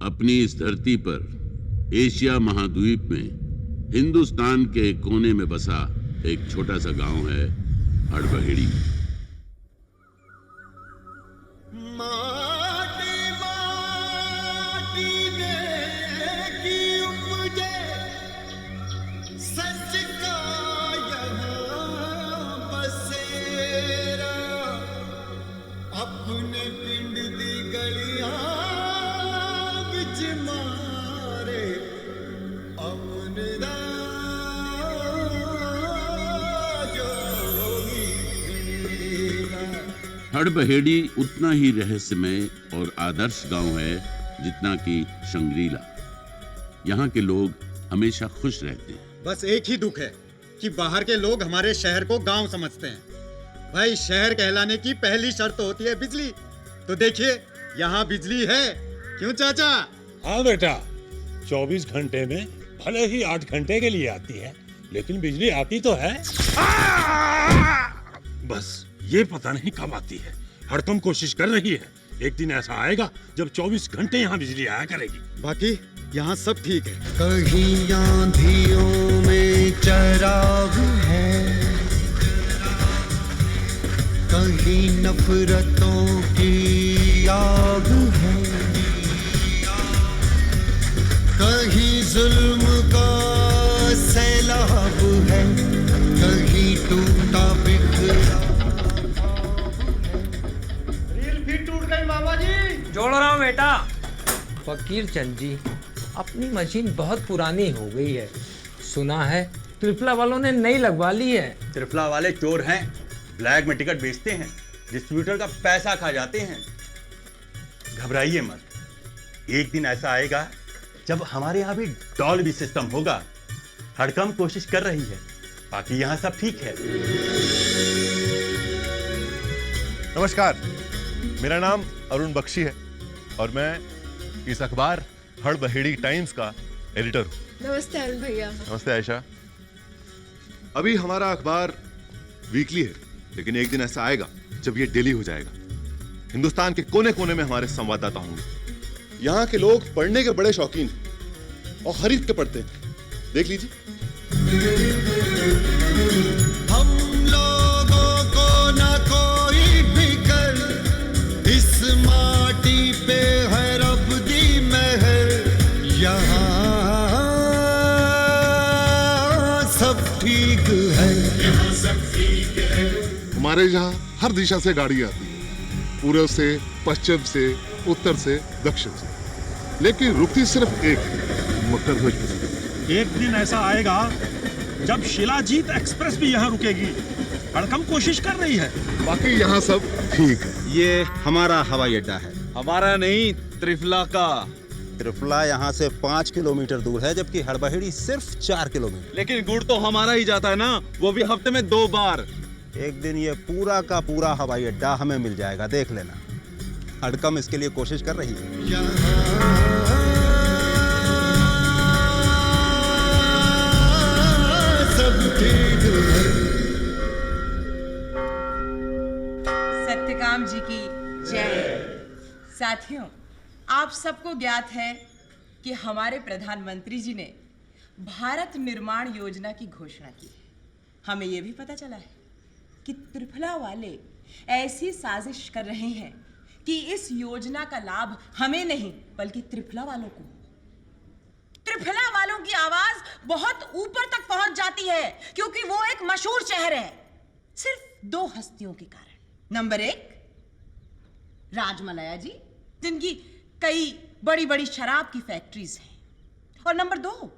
अपनी इस धरती पर एशिया महाद्वीप में हिंदुस्तान के कोने में बसा एक छोटा सा गांव है हड़बहेड़ी। हड़बहेड़ी उतना ही रहस्यमय और आदर्श गांव है जितना कि शंग्रीला। यहाँ के लोग हमेशा खुश रहते हैं। बस एक ही दुख है कि बाहर के लोग हमारे शहर को गांव समझते हैं। भाई, शहर कहलाने की पहली शर्त होती है बिजली। तो देखिए, यहाँ बिजली है। क्यों चाचा? हाँ बेटा, 24 घंटे में भले ही 8 घंटे के लिए आती है, लेकिन बिजली आती तो है। बस ये पता नहीं कब आती है। हरदम कोशिश कर रही है। एक दिन ऐसा आएगा जब 24 घंटे यहाँ बिजली आया करेगी। बाकी यहाँ सब ठीक है। कहीं आंधियों में चराग है, कहीं नफरतों की आग है, कहीं जुल्म का सैलाब है, कहीं टूटा बिखरा। जोड़ रहा हूँ बेटा। फकीर चंद जी, अपनी मशीन बहुत पुरानी हो गई है। सुना है त्रिफला वालों ने नई लगवा ली है। त्रिफला वाले चोर हैं, ब्लैक में टिकट बेचते हैं, डिस्ट्रीब्यूटर का पैसा खा जाते हैं। घबराइए मत, एक दिन ऐसा आएगा जब हमारे यहाँ भी डॉल्बी सिस्टम होगा। हरदम कोशिश कर रही है, बाकी यहाँ सब ठीक है। नमस्कार, मेरा नाम अरुण बख्शी है और मैं इस अखबार हड़बहेड़ी टाइम्स का एडिटर हूँ। नमस्ते अरुण भैया। नमस्ते आयशा। अभी हमारा अखबार वीकली है, लेकिन एक दिन ऐसा आएगा जब ये डेली हो जाएगा। हिंदुस्तान के कोने कोने में हमारे संवाददाता होंगे। यहाँ के लोग पढ़ने के बड़े शौकीन हैं और खरीद के पढ़ते हैं। देख लीजिए। हम लोगों को न कोई फिकर, इस माटी पे है रब दी मेहर। यहाँ सब ठीक है, यहाँ सब ठीक है। हमारे यहाँ हर दिशा से गाड़ी आती है, पूर्व से, पश्चिम से, उत्तर से, दक्षिण से, लेकिन रुकती सिर्फ एक है, मकर ध्वज पर। एक दिन ऐसा आएगा जब शिलाजीत एक्सप्रेस भी यहाँ रुकेगी। हरदम कोशिश कर रही है। बाकी यहाँ सब ठीक है। ये हमारा हवाई अड्डा है। हमारा नहीं, त्रिफला का। त्रिफला यहाँ से 5 किलोमीटर दूर है, जबकि हड़बहेड़ी सिर्फ 4 किलोमीटर। लेकिन गुड़ तो हमारा ही जाता है ना, वो भी हफ्ते में 2 बार। एक दिन ये पूरा का पूरा हवाई अड्डा हमें मिल जाएगा, देख लेना। हरदम इसके लिए कोशिश कर रही है। सत्यकाम जी की जय। साथियों, आप सबको ज्ञात है कि हमारे प्रधानमंत्री जी ने भारत निर्माण योजना की घोषणा की है। हमें यह भी पता चला है कि त्रिफला वाले ऐसी साजिश कर रहे हैं कि इस योजना का लाभ हमें नहीं बल्कि त्रिफला वालों को। त्रिफला वालों की आवाज बहुत ऊपर तक पहुंच जाती है क्योंकि वो एक मशहूर शहर है, सिर्फ 2 हस्तियों के कारण। नंबर 1 राजमलया जी, जिनकी कई बड़ी बड़ी शराब की फैक्ट्रीज हैं, और नंबर 2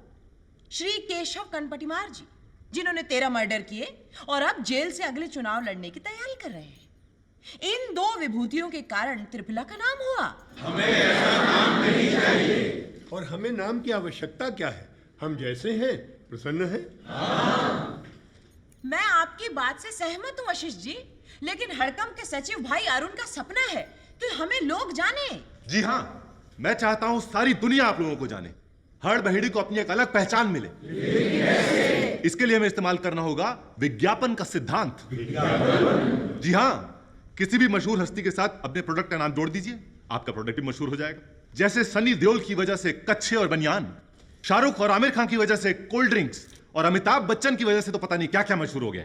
श्री केशव कनपटीमार जी, जिन्होंने 13 मर्डर किए और अब जेल से अगले चुनाव लड़ने की तैयारी कर रहे हैं। इन 2 विभूतियों के कारण त्रिफला का नाम हुआ। हमें ऐसा नाम नहीं चाहिए। और हमें नाम की आवश्यकता क्या है? हम जैसे हैं प्रसन्न हैं। मैं आपकी बात से सहमत हूं आशीष जी, लेकिन हड़कम के सचिव भाई अरुण का सपना है कि हमें लोग जाने। जी हाँ, मैं चाहता हूँ सारी दुनिया आप लोगों को जाने, हड़बहेड़ी को अपनी एक अलग पहचान मिले। इसके लिए हमें इस्तेमाल करना होगा विज्ञापन का सिद्धांत। जी हाँ, किसी भी मशहूर हस्ती के साथ अपने प्रोडक्ट का नाम जोड़ दीजिए, आपका प्रोडक्ट भी मशहूर हो जाएगा। जैसे सनी देओल की वजह से कच्छे और बनियान, शाहरुख और आमिर खान की वजह से कोल्ड ड्रिंक्स, और अमिताभ बच्चन की वजह से तो पता नहीं क्या क्या मशहूर हो गया।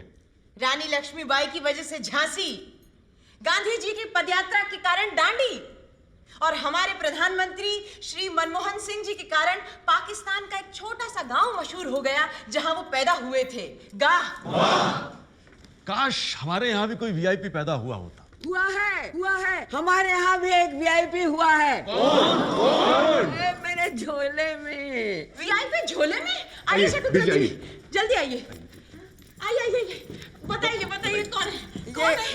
रानी लक्ष्मीबाई की वजह से झांसी, गांधी जी की पदयात्रा के कारण दांडी, और हमारे प्रधानमंत्री श्री मनमोहन सिंह जी के कारण पाकिस्तान का एक छोटा सा गांव मशहूर हो गया जहां वो पैदा हुए थे। काश हमारे यहाँ भी कोई वीआईपी पैदा हुआ होता। हुआ है हमारे यहाँ भी एक वीआईपी हुआ है। कौन? मेरे झोले में। वीआईपी झोले में? आइए शकुंतला जी, जल्दी आइए। आइए बताइए कौन है?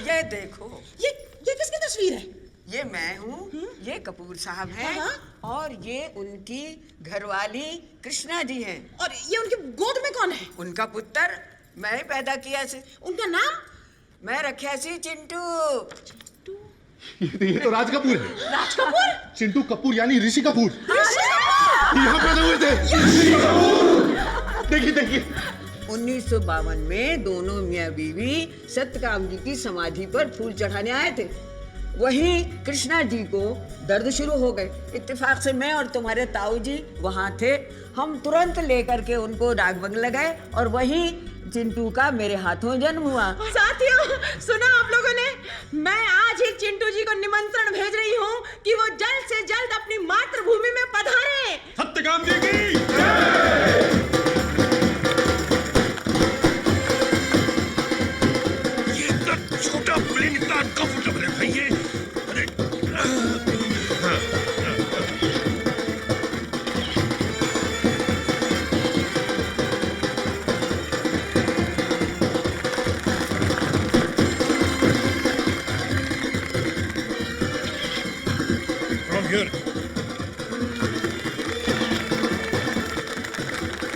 ये देखो, ये किसकी तस्वीर है? ये मैं हूँ, ये कपूर साहब हैं, और ये उनकी घरवाली कृष्णा जी हैं। और ये उनकी गोद में कौन है? उनका पुत्र मैं पैदा किया से। उनका नाम? मैं रखा सी चिंटू। ये तो राज कपूर है। राज कपूर? चिंटू कपूर यानी ऋषि कपूर। यहाँ पैदा हुए थे। देखिए 1952 में दोनों मियाँ बीवी सत्यकाम जी की समाधि पर फूल चढ़ाने आए थे। वहीं कृष्णा जी को दर्द शुरू हो गए। इत्तेफाक से मैं और तुम्हारे ताऊ जी वहाँ थे। हम तुरंत लेकर के उनको डाक बंगला गए और वहीं चिंटू का मेरे हाथों जन्म हुआ। साथियों, सुना आप लोगों ने? मैं आज ही चिंटू जी को निमंत्रण भेज रही हूँ कि वो जल्द से जल्द अपनी मातृभूमि में पधारें। सत्यकाम जी की जय। ये इतना छोटा प्लेन इतना अनकंफर्टेबल है भाई। ये here.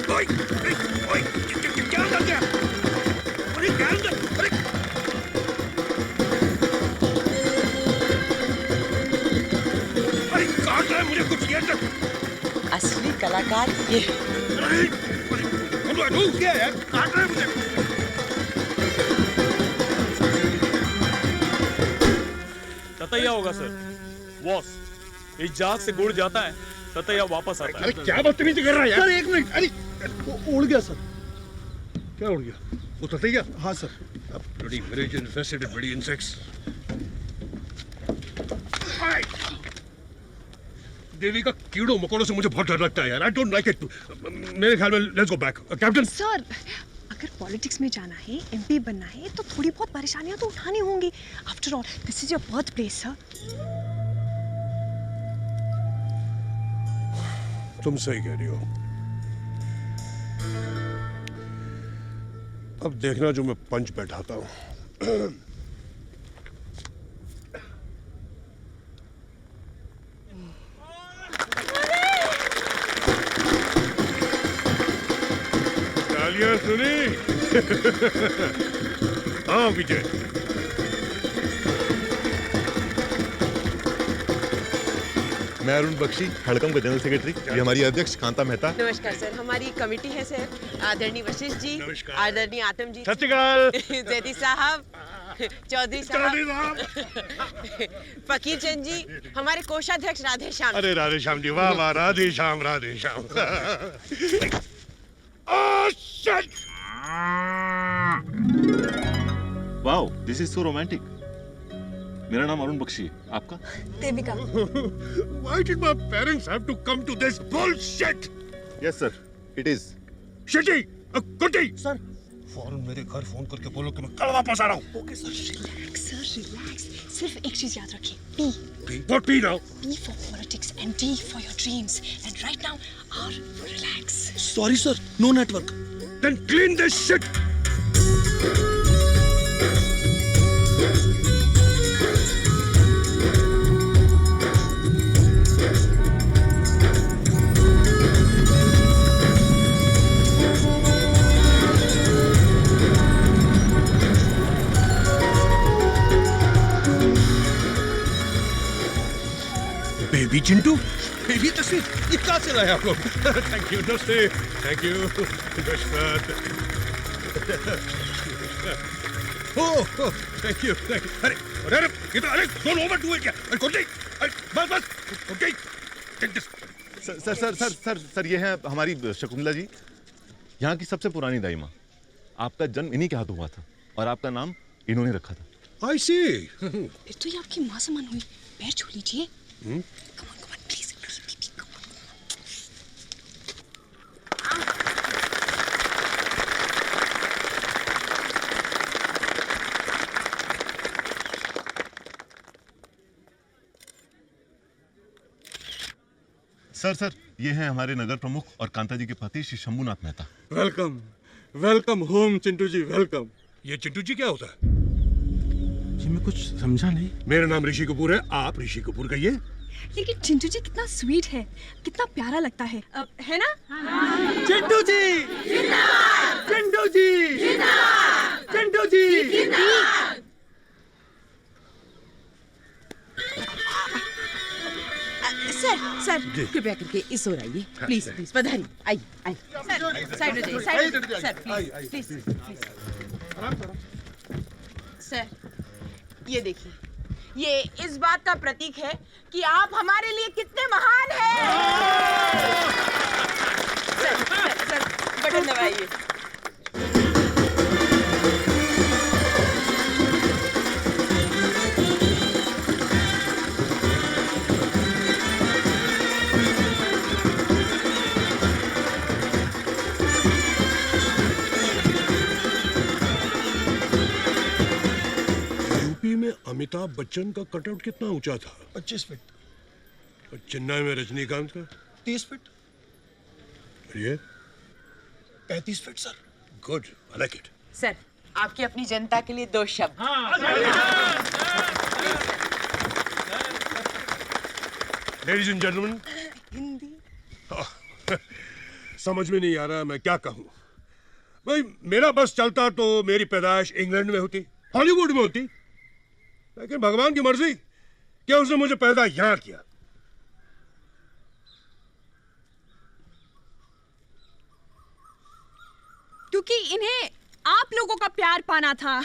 ओए, क्या कर गया? अरे क्या अंदर? अरे काट रहा है मुझे कुछ देर तक। असली कलाकार ये। क्या यार? काट रहा है मुझे। ततैया होगा सर। बॉस, इस जहाज से गुड़ जाता है, ततैया वापस आता है। अरे क्या बदतमीजी कर रहा है यार? Sir 1 minute. अरे वो उड़ गया सर। क्या उड़ गया? वो ततैया? हाँ sir. Bloody village infested with bloody insects. देवी का कीड़ों मकोड़ों से मुझे बहुत डर लगता है यार। I don't like it. मेरे ख्याल में let's go back. Captain. Sir, अगर पॉलिटिक्स में जाना है, एमपी बनना है, तो थोड़ी बहुत परेशानियां तो उठानी होंगी। After all, this is your birth place sir. तुम सही कह रही हो। अब देखना जो मैं पंच बैठाता हूं। तालियां सुनी? हाँ विजय। मैं अरुण बख्शी, हड़कम का जनरल सेक्रेटरी। ये हमारी अध्यक्ष कांता मेहता। नमस्कार सर, हमारी कमेटी है सर। आदरणीय वशिष्ठ जी, आदरणीय आत्म जी, सत श्री अकाल। जैदी साहब, चौधरी साहब, फकीर चंद जी, हमारे कोषाध्यक्ष राधे श्याम। अरे राधे श्याम जी, वाह वाह, Radhe Shyam Radhe Shyam. Wow, this is so romantic. मेरा नाम अरुण बख्शी है, आपका? Devika. Why did my parents have to come to this bullshit? Yes sir, it is. शिटी, कुटी। सर, फौरन मेरे घर फोन करके बोलो कि मैं कल वापस आ रहा हूँ। Okay sir, relax. सिर्फ एक चीज याद रखिए, P. What P now? P for politics and D for your dreams. And right now, R for relax. Sorry sir, no network. Then clean this shit. Baby Chintu, baby तस्वीर, ये कहाँ से लाए आप लोग? थैंक यू, नमस्ते, थैंक यू, नमस्कार। ओह, thank you. अरे, ये तो, अरे, don't overdo it क्या? अरे, कुटी, अरे, बस, okay. Sir sir sir sir sir ये है हमारी शकुंतला जी, यहाँ की सबसे पुरानी दाई माँ। आपका जन्म इन्हीं के हाथों हुआ था और आपका नाम इन्होंने रखा था। I see. फिर तो ये आपकी माँ समान हुई। पैर छू लीजिए। Come on, please, please, come on. Sir ये हैं हमारे नगर प्रमुख और कांता जी के पति Shri Shambhunath Mehta. Welcome, welcome home Chintu ji, welcome. ये चिंटू जी क्या होता है? जी मैं कुछ समझा नहीं। मेरा नाम ऋषि कपूर है, आप ऋषि कपूर कहिए। लेकिन चिंटू जी कितना स्वीट है, कितना प्यारा लगता है ना? चिंटू जी, चिंटू जी, चिंटू जी। सर कृपया करके इस ओर आइए, प्लीज प्लीज। पधारिए, आइए आइए। सर साइड हो जाइए, साइड हो जाइए। Sir please please. सर ये देखिए, ये इस बात का प्रतीक है कि आप हमारे लिए कितने महान हैं। सर बटन दबाइए। यूपी में अमिताभ बच्चन का कटआउट कितना ऊंचा था? 25 फीट। और चेन्नई में रजनीकांत का 30 फीट। और ये 35 feet sir. Good, I like it. Sir आपकी अपनी जनता के लिए 2 शब्द। Ladies and gentleman, Hindi. समझ में नहीं आ रहा मैं क्या कहूँ। भाई मेरा बस चलता तो मेरी पैदाइश इंग्लैंड में होती, हॉलीवुड में होती, लेकिन भगवान की मर्जी कि उसने मुझे पैदा यहाँ किया। क्योंकि इन्हें आप लोगों का प्यार पाना था।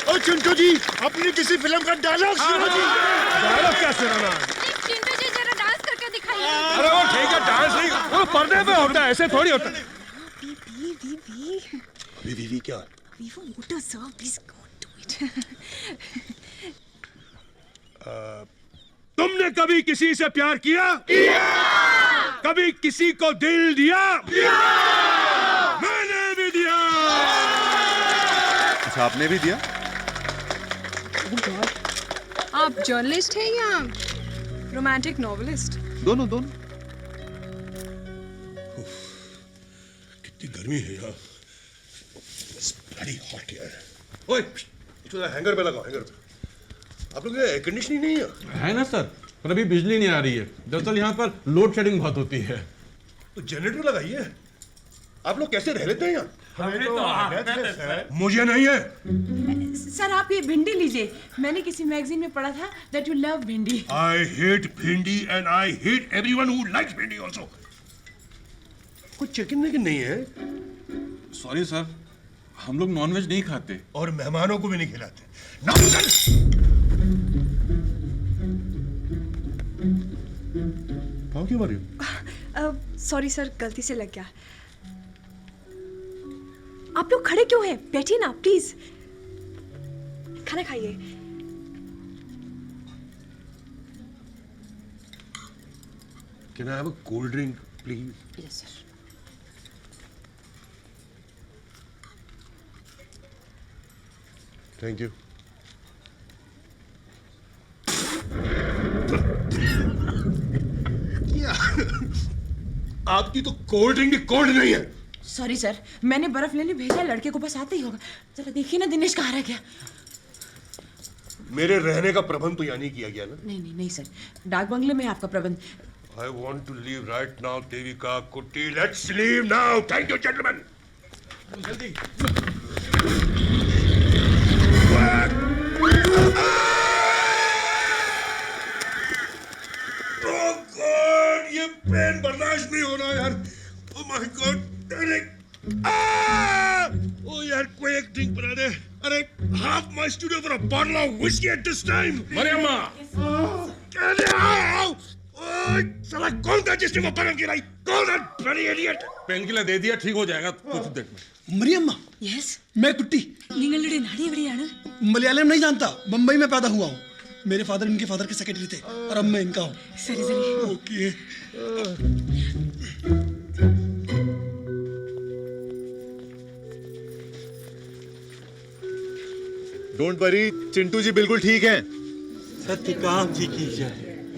ओ चिंटू जी, अपनी किसी फिल्म का डायलॉग सुनो जी। डायलॉग क्या सुनाना? चिंटू जी जरा डांस करके दिखाइए। अरे वो ठीक है, डांस नहीं, वो पर्दे पे होता है, ऐसे थोड़ी होता है। वी क्या? We were motor, sir. Please go do it. तुमने कभी किसी से प्यार किया? कभी किसी को दिल दिया? मैंने भी दिया। अच्छा आपने भी दिया? आप जर्नलिस्ट हैं या रोमांटिक नॉवेलिस्ट? दोनों। कितनी गर्मी है यार। Very hot यार। ओए, इधर हैंगर पे लगाओ, हैंगर पे। आप लोग एयर कंडीशनिंग नहीं है ना सर, पर अभी बिजली नहीं आ रही है। दरअसल यहाँ पर लोड शेडिंग बहुत होती है। तो जनरेटर लगाइए। आप लोग कैसे रह लेते हैं यहाँ? हमें तो आदत है सर। मुझे नहीं है। सर आप ये भिंडी लीजिए, मैंने किसी मैगजीन में पढ़ा था that you love भिंडी। I hate भिंडी and I hate everyone who likes भिंडी also। कुछ चिकन नहीं है? सॉरी सर, हम लोग नॉनवेज नहीं खाते और मेहमानों को भी नहीं खिलाते। नॉनसेंस! How क्यों मारी? सॉरी सर, गलती से लग गया। आप लोग खड़े क्यों हैं? बैठिए ना प्लीज, खाना खाइए। Can I have a cold drink, please? Yes, sir. Thank you. आपकी तो कोल्ड ड्रिंक भी कोल्ड नहीं है। सॉरी सर, मैंने बर्फ लेने भेजा, लड़के को बस आते ही होगा। जरा देखिए ना दिनेश कहाँ रह गया। मेरे रहने का प्रबंध तो यहाँ नहीं किया गया ना? नहीं सर, डाक बंगले में आपका प्रबंध। I want to leave right now, Devika, कुट्टी, let's leave now. Thank you, gentlemen. जल्दी। Oh God, ये पेन बर्दाश्त नहीं हो रहा यार। Oh my God, Derek. Oh यार, कोई एक ड्रिंक बना दे। अरे, half my studio for a bottle of whiskey at this time. Mariyamma, साला कौन था जिसने वो बर्फ गिराई? कौन है? Bloody idiot! पेन किलर दे दिया, ठीक हो जाएगा कुछ देर में। मरियम्मा, യെസ് मैं कुट्टी നിങ്ങളുടെ നാട് എവിടെയാണ്? मलयालम नहीं जानता, मुंबई में पैदा हुआ हूँ। मेरे फादर इनके फादर के सेक्रेटरी थे और अब मैं इनका हूँ। സരി സരി. ओके। डोंट वरी, चिंटू जी बिल्कुल ठीक हैं। सत्यकाम जी की जय।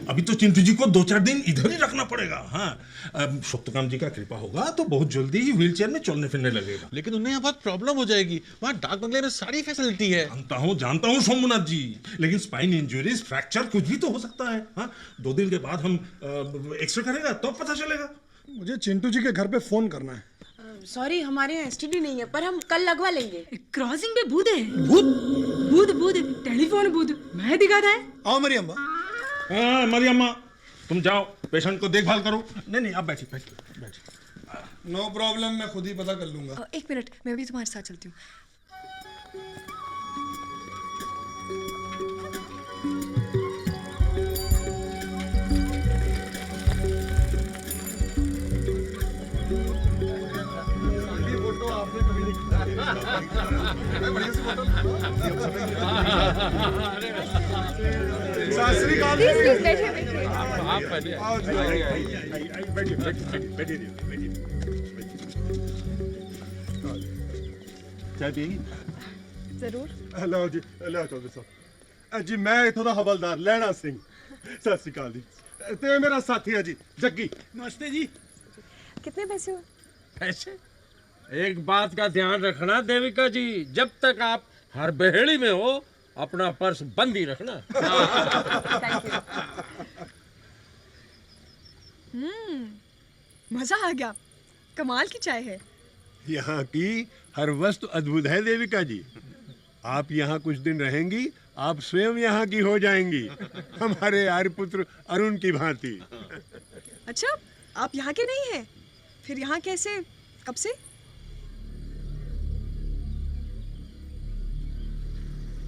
अभी तो चिंटू जी को 2-4 दिन इधर ही रखना पड़ेगा। हाँ, अब सत्यकाम जी का कृपा होगा तो बहुत जल्दी ही व्हीलचेयर में चलने फिरने लगेगा। लेकिन उन्हें यहाँ बहुत प्रॉब्लम हो जाएगी। वहाँ डाक बंगले में सारी फैसिलिटी है। जानता हूँ सोमनाथ जी, लेकिन स्पाइन इंजरीज, फ्रैक्चर कुछ भी तो हो सकता है। हाँ, 2 दिन के बाद हम एक्सरे करेगा तो पता चलेगा। मुझे चिंटू जी के घर पे फोन करना है। सॉरी, हमारे यहाँ एसटीडी नहीं है, पर हम कल लगवा लेंगे। क्रॉसिंग पे भूत है. भूत? भूत भूत टेलीफोन भूत. मैं दिखाता है. आओ मरियम्मा। हाँ मरियम्मा, तुम जाओ पेशेंट को देखभाल करो। नहीं आप बैठिए। नो प्रॉब्लम, मैं खुद ही पता कर लूंगा। 1 मिनट, मैं भी तुम्हारे साथ चलती हूँ। चाय पिएगी? जरूर। हेलो जी, हेलो चौधरी साहब जी, मैं इथों दा हवलदार लैना सिंह। सत श्री अकाल जी। ते मेरा साथी है जी जग्गी। नमस्ते जी। कितने पैसे हो? पैसे? एक बात का ध्यान रखना देविका जी, जब तक आप हर बहेड़ी में हो अपना पर्स बंद ही रखना। मजा आ गया, कमाल की चाय है। यहाँ की हर वस्तु अद्भुत है देविका जी। आप यहाँ कुछ दिन रहेंगी, आप स्वयं यहाँ की हो जाएंगी, हमारे आर्यपुत्र अरुण की भांति। अच्छा, आप यहाँ के नहीं हैं? फिर यहाँ कैसे, कब से?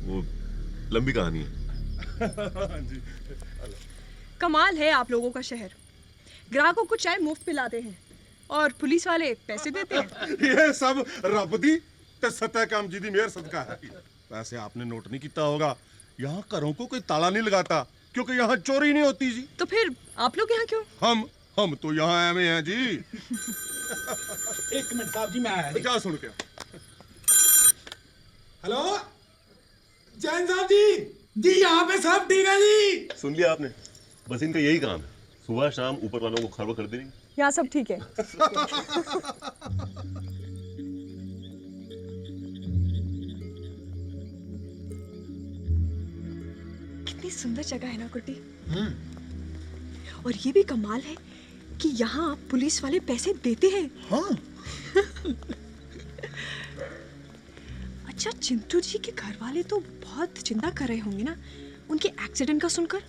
वो लंबी कहानी है। कमाल है आप लोगों का शहर। ग्राहकों को चाय मुफ्त पिलाते हैं और पुलिस वाले पैसे देते हैं। ये सब रब दी ते सत्यकाम जी दी मेहर सदका है। वैसे आपने नोट नहीं किया होगा, यहाँ घरों को कोई ताला नहीं लगाता, क्योंकि यहाँ चोरी नहीं होती जी। तो फिर आप लोग यहाँ क्यों? हम तो यहाँ एवं हैं जी। 1 मिनट साहब जी, मैं आया। क्या सुन के? हेलो जैन साहब जी, यहाँ पे सब ठीक है जी। सुन लिया आपने? बस इनका यही काम है, सुबह शाम ऊपर वालों को खबर कर देनी। यहाँ सब ठीक है। कितनी सुंदर जगह है ना कुट्टी। और ये भी कमाल है कि यहाँ पुलिस वाले पैसे देते हैं। हाँ। अच्छा, चिंटू जी के घर वाले तो बहुत चिंता कर रहे होंगे ना उनके एक्सीडेंट का सुनकर।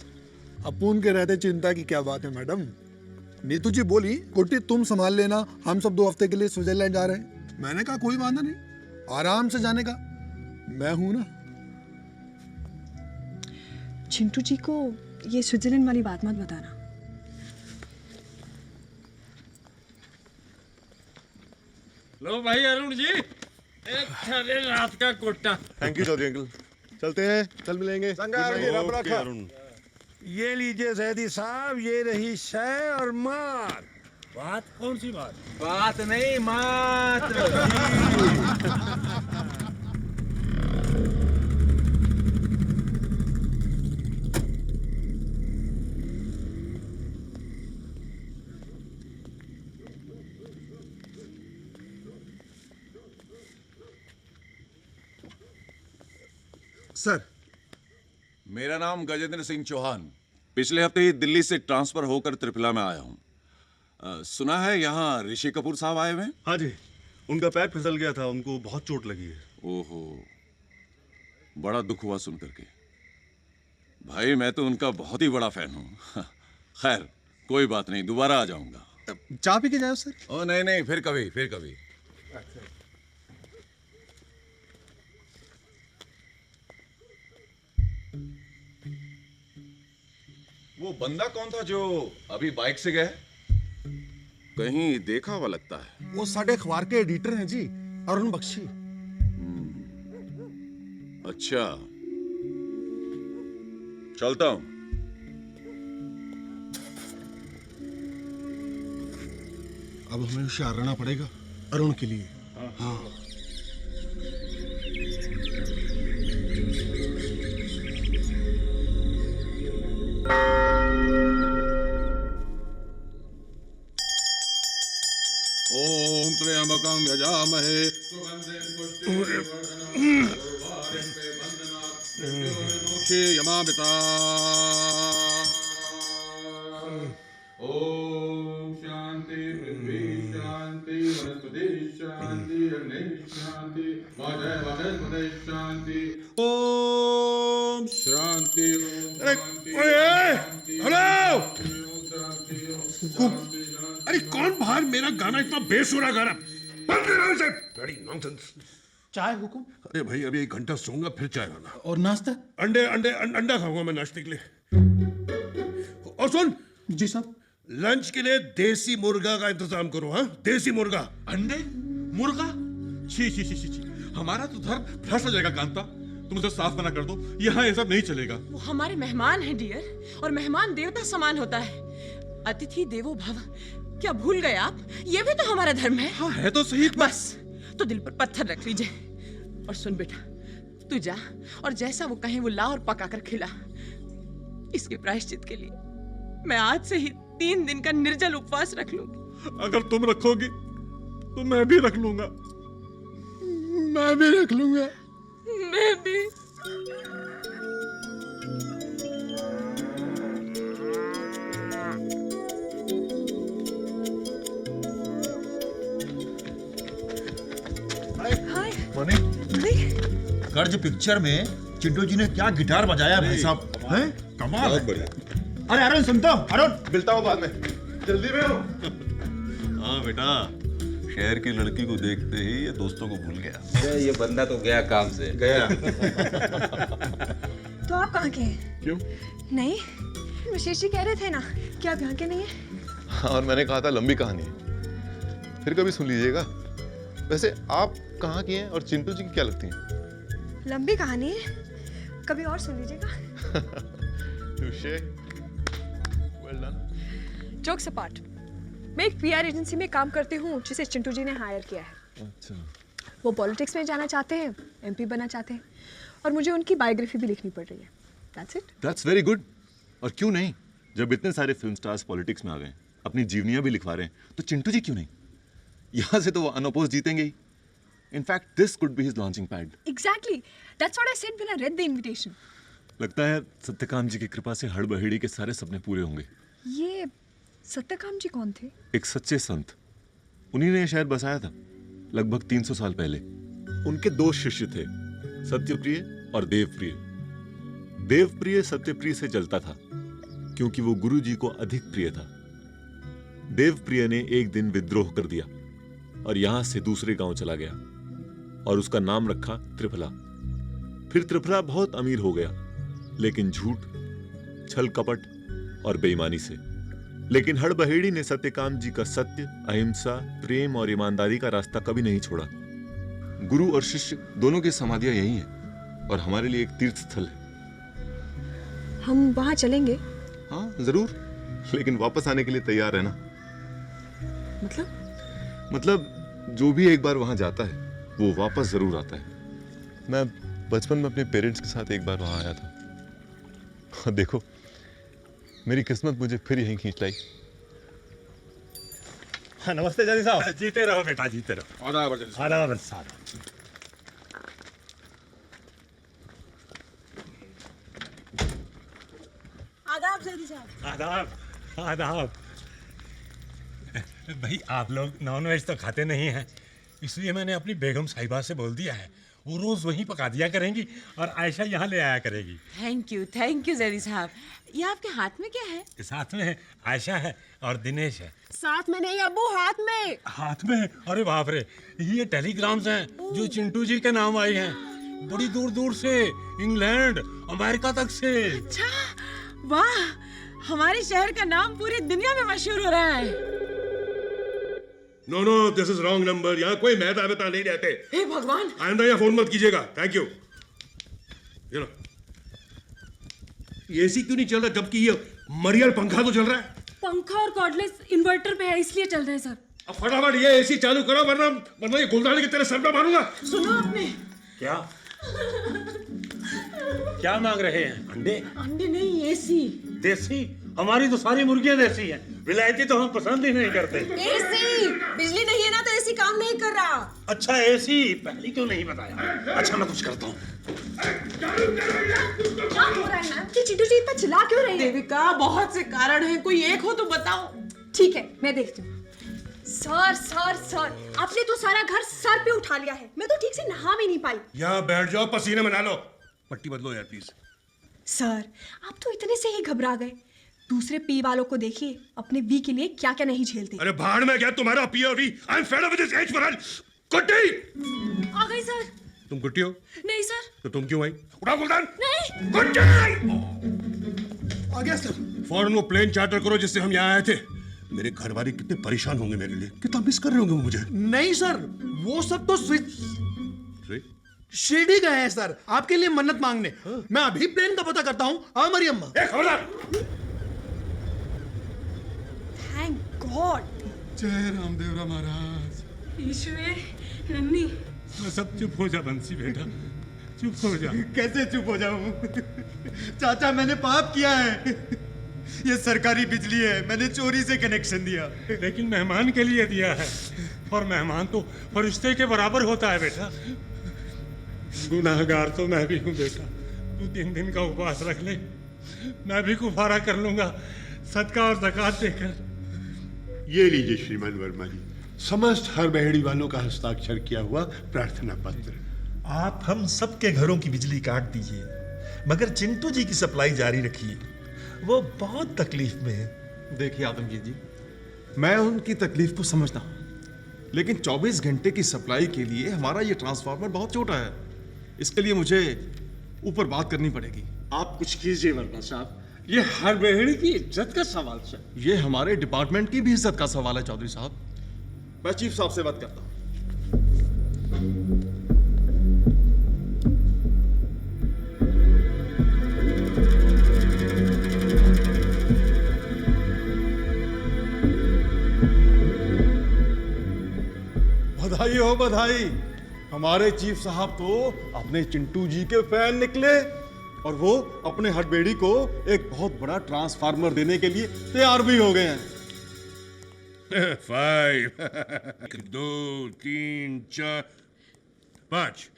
अपुन के रहते चिंता की क्या बात है मैडम। नीतू जी बोली कुट्टी तुम संभाल लेना, हम सब 2 हफ्ते के लिए स्विट्जरलैंड जा रहे हैं। मैंने कहा कोई वादा नहीं, आराम से जाने का, मैं हूं ना। चिंटू जी को ये स्विट्जरलैंड वाली बात मत बताना। लो भाई अरुण जी, एक थाने रात का कोटा। थैंक यू चौधरी अंकल, चलते हैं, कल मिलेंगे। ये लीजिए सैदी साहब, ये रही शय और मात। बात कौन सी बात? बात नहीं, मात। सर, मेरा नाम गजेंद्र सिंह चौहान, पिछले हफ्ते ही दिल्ली से ट्रांसफर होकर त्रिपुरा में आया हूँ। सुना है यहाँ ऋषि कपूर साहब आए हुए हैं? हाँ जी, उनका पैर फिसल गया था, उनको बहुत चोट लगी है। ओहो, बड़ा दुख हुआ सुन करके। भाई मैं तो उनका बहुत ही बड़ा फैन हूँ। खैर कोई बात नहीं, दोबारा आ जाऊंगा। चाय पी के जाओ सर। ओ नहीं नहीं, फिर कभी। वो वो बंदा कौन था जो अभी बाइक से गया? कहीं देखा हुआ लगता है। वो साढ़े अखबार के एडिटर हैं जी, अरुण बख्शी। अच्छा, चलता हूं। अब हमें होशियार रहना पड़ेगा अरुण के लिए। हाँ। ओम त्र्यंबकं यजामहे सुगंधिं पुष्टिवर्धनम् यमामिता। ओम शांति पृथ्वी शांति वनस्पति शांति अग्नि शांति वायु वनस्पति शांति। ओम शांति। हेलो, अरे कौन बाहर मेरा गाना इतना बेसुरा गा रहा? बंद करो इसे। बड़ी नॉनसेंस। चाय हुकुम? अरे भाई अभी 1 घंटा सोऊंगा फिर चाय लाना। और नाश्ता? अंडा खाऊंगा मैं नाश्ते के लिए। और सुन जी साहब, लंच के लिए देसी मुर्गा का इंतजाम करो। हाँ, देसी मुर्गा। अंडे मुर्गा? छी छी छी छी छी, हमारा तो धर्म भ्रष्ट हो जाएगा कांता। तुम उसे साफ मना कर दो, यहाँ ये सब नहीं चलेगा। वो हमारे मेहमान हैं डियर, और मेहमान देवता समान होता है। अतिथि देवो भव, क्या भूल गए आप? ये भी तो हमारा धर्म है। हाँ है तो सही। बस तो दिल पर पत्थर रख लीजिए। और सुन बेटा, तू जा और जैसा वो कहे वो ला और पका कर खिला। इसके प्रायश्चित के लिए मैं आज से ही 3 दिन का निर्जल उपवास रख लूंगी। अगर तुम रखोगी तो मैं भी रख लूंगा। मैं भी रख लूंगा। मैं भी। हाय मनी, कर्ज पिक्चर में चिंटू जी ने क्या गिटार बजाया भाई साहब, हैं? कमाल। बहुत बढ़िया। अरे अरुण सुनता हूँ। अरुण मिलता हूँ बाद में, जल्दी में हो। हाँ बेटा, शहर की लड़की को देखते ही ये दोस्तों को भूल गया। ये बंदा तो गया काम से। गया। तो आप कहाँ के हैं? क्यों? नहीं, विशेष जी कह रहे थे ना कि आप यहाँ के नहीं हैं। हाँ, और मैंने कहा था लंबी कहानी है, फिर कभी सुन लीजिएगा। वैसे आप कहाँ की हैं और चिंटू जी की क्या लगती हैं? लंबी कहानी है, कभी और सुन लीजिएगा। Well done. जोक्स अपार्ट, मैं एक पीआर एजेंसी में काम करती हूँ जिसे चिंटू जी ने हायर किया है। अच्छा। वो पॉलिटिक्स में जाना चाहते हैं, एमपी बनना चाहते हैं, और मुझे उनकी बायोग्राफी भी लिखनी पड़ रही है। That's it. That's very good. और क्यों नहीं? जब इतने सारे फिल्म स्टार्स पॉलिटिक्स में आ गए, अपनी जीवनियां भी लिखवा रहे हैं, तो चिंटू जी क्यों नहीं? यहाँ से तो वो अनअपोज जीतेंगे ही। In fact, this could be his launching pad. Exactly. That's what I said when I read the invitation. लगता है सत्यकाम जी की कृपा से हड़बड़ेड़ी के सारे सपने पूरे होंगे। ये सत्यकाम जी कौन थे? एक सच्चे संत, उन्हीं ने शहर बसाया था लगभग 300 साल पहले। उनके 2 शिष्य थे, सत्यप्रिय और देवप्रिय। देवप्रिय सत्यप्रिय से जलता था क्योंकि वो गुरु जी को अधिक प्रिय था। देवप्रिय ने एक दिन विद्रोह कर दिया और यहां से दूसरे गांव चला गया और उसका नाम रखा त्रिफला। फिर त्रिफला बहुत अमीर हो गया, लेकिन झूठ, छल कपट और बेईमानी से। लेकिन हड़बहेड़ी ने सत्यकाम जी का सत्य, अहिंसा, प्रेम और ईमानदारी का रास्ता कभी नहीं छोड़ा। गुरु और शिष्य दोनों की समाधियां यही हैं और हमारे लिए एक तीर्थ स्थल है। हम वहां चलेंगे? हाँ जरूर, लेकिन वापस आने के लिए तैयार रहना। मतलब जो भी एक बार वहां जाता है वो वापस जरूर आता है। मैं बचपन में अपने पेरेंट्स के साथ एक बार वहां आया था और देखो मेरी किस्मत मुझे फिर यहीं खींच लाई। हाँ, नमस्ते जजी साहब। जीते रहो बेटा, जीते रहो। आदाब साहब। आदाब जल्दी साहब। आदाब आदाब। भाई आप लोग नॉन वेज तो खाते नहीं हैं, इसलिए मैंने अपनी बेगम साहिबा से बोल दिया है, वो रोज वहीं पका दिया करेंगी और आयशा यहाँ ले आया करेगी। थैंक यू जैदी साहब। ये आपके हाथ में क्या है? साथ में आयशा है और दिनेश है। साथ में नहीं अब्बू, हाथ में। हाथ में? अरे बाप रे, ये टेलीग्राम्स हैं जो चिंटू जी के नाम आई हैं, बड़ी दूर दूर से, इंग्लैंड, अमेरिका तक से। अच्छा, वाह, हमारे शहर का नाम पूरी दुनिया में मशहूर हो रहा है। No no, this is wrong number. यहाँ कोई मेहता वेहता नहीं रहते। हे भगवान, आइंदा यहाँ फोन मत कीजिएगा। Thank you. ये लो, एसी क्यों नहीं चल रहा जबकि ये मरियल पंखा तो चल रहा है? पंखा और कॉर्डलेस इन्वर्टर पे है, इसलिए चल रहे हैं सर। अब फटाफट ये एसी चालू करो, वरना ये गुलदाने की तेरे सर पे मारूंगा। सुनो आपने। क्या क्या मांग रहे हैं? अंडे? अंडे नहीं, एसी। देसी? हमारी तो सारी मुर्गियां देसी हैं। विलायती तो हम पसंद ही नहीं करते। एसी बिजली नहीं है ना, तो एसी काम नहीं कर रहा। अच्छा, एसी पहले क्यों नहीं बताया? अच्छा, मैं कुछ करता हूँ। क्या हो रहा है मैम? ये चिंटू जी इतना चिल्ला क्यों रही है? देविका, बहुत से कारण हैं, कोई एक हो तो बताओ। ठीक है, मैं देखती हूँ। सर सर सर, आपने तो सारा घर सर पे उठा लिया है। मैं तो ठीक से नहा भी नहीं पाई। यहाँ बैठ जाओ, पसीने में नहा लो। पट्टी बदलो यार प्लीज। सर, आप तो इतने से ही घबरा गए। दूसरे पी वालों को देखिए, अपने वी के लिए क्या क्या नहीं झेलते। अरे भाड़ में गया तुम्हारा POV. I am fed up with this age for Guddi. आ गई सर। तुम गुड्डी हो? नहीं सर। तो तुम क्यों आई? उठाओ गुलदान। नहीं। गुड्डी आ गया सर। फौरन वो प्लेन चार्टर करो जिससे हम यहाँ आए थे। मेरे घर वाले कितने परेशान होंगे मेरे लिए, कितना मिस कर रहे होंगे मुझे। नहीं सर, वो सब तो शिरडी गए हैं सर, आपके लिए मन्नत मांगने। मैं अभी प्लेन का पता करता हूँ। हाँ मरियम अम्मा। Thank God. जय रामदेवरा महाराज। ईश्वर, नन्नी। सब चुप हो जा बंसी बेटा, चुप हो जा। कैसे चुप हो जाऊं? चाचा, मैंने पाप किया है। ये सरकारी बिजली है, मैंने चोरी से कनेक्शन दिया। लेकिन मेहमान के लिए दिया है, और मेहमान तो फरिश्ते के बराबर होता है बेटा। गुनाहगार तो मैं भी हूँ बेटा। तू 3 दिन का उपवास रख ले, मैं भी कुफारा कर लूंगा सदका और ज़कात देकर। ये लीजिए श्रीमान वर्मा जी, समस्त हर बहेड़ी वालों का हस्ताक्षर किया हुआ प्रार्थना पत्र। आप हम सबके घरों की बिजली काट दीजिए, मगर चिंटू जी की सप्लाई जारी रखिए। वो बहुत तकलीफ में है। देखिए आदमगीर जी, मैं उनकी तकलीफ को समझता हूँ, लेकिन 24 घंटे की सप्लाई के लिए हमारा ये ट्रांसफार्मर बहुत छोटा है। इसके लिए मुझे ऊपर बात करनी पड़ेगी। आप कुछ कीजिए वर्मा साहब, ये हर बहेड़ी की इज्जत का सवाल है। ये हमारे डिपार्टमेंट की भी इज्जत का सवाल है चौधरी साहब। मैं चीफ साहब से बात करता हूँ। बधाई हो बधाई, हमारे चीफ साहब तो अपने चिंटू जी के फैन निकले और वो अपने हड़बेड़ी को एक बहुत बड़ा ट्रांसफार्मर देने के लिए तैयार भी हो गए हैं। 5 1 2 3 4 5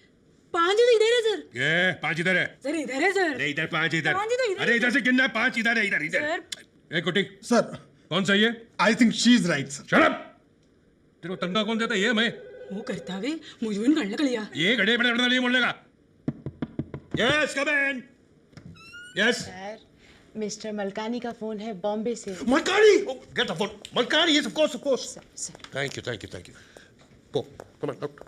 5 तो इधर है सर। ये 5 इधर है सर, इधर है सर। अरे इधर 5 इधर। 5 तो इधर। अरे इधर से गिनना है, 5 इधर है, इधर इधर। सर। ए कुटी सर, कौन सा ये? I think she is right sir. Shut up. तेरे को तंगा कौन देता है? ये मैं। वो करता वे मुझे भी काढलं कलिया। ये गड़े बड़े बड़े नहीं बोलने का। यस कम इन। यस सर, मिस्टर मलकानी का फोन है बॉम्बे से। Malkani, get the phone. Malkani, yes of course. Thank you. Go, come on out.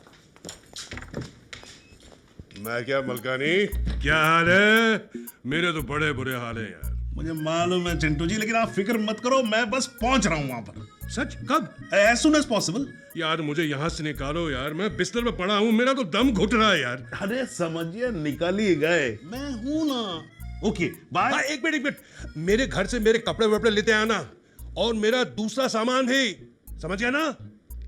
मैं क्या मलकानी, क्या हाल है? मेरे तो बड़े बुरे हाल है यार। मुझे मालूम है चिंटू जी, लेकिन आप फिक्र मत करो, मैं बस पहुंच रहा हूं वहां पर। सच? कब? As soon as possible. यार मुझे यहाँ से निकालो यार, मैं बिस्तर में पड़ा हूँ, मेरा तो दम घुट रहा है यार। अरे समझिए, निकल ही गए, मैं हूं ना। Okay bye. एक मिनट, मेरे घर से मेरे कपड़े वपड़े लेते आना, और मेरा दूसरा सामान है, समझ गया ना?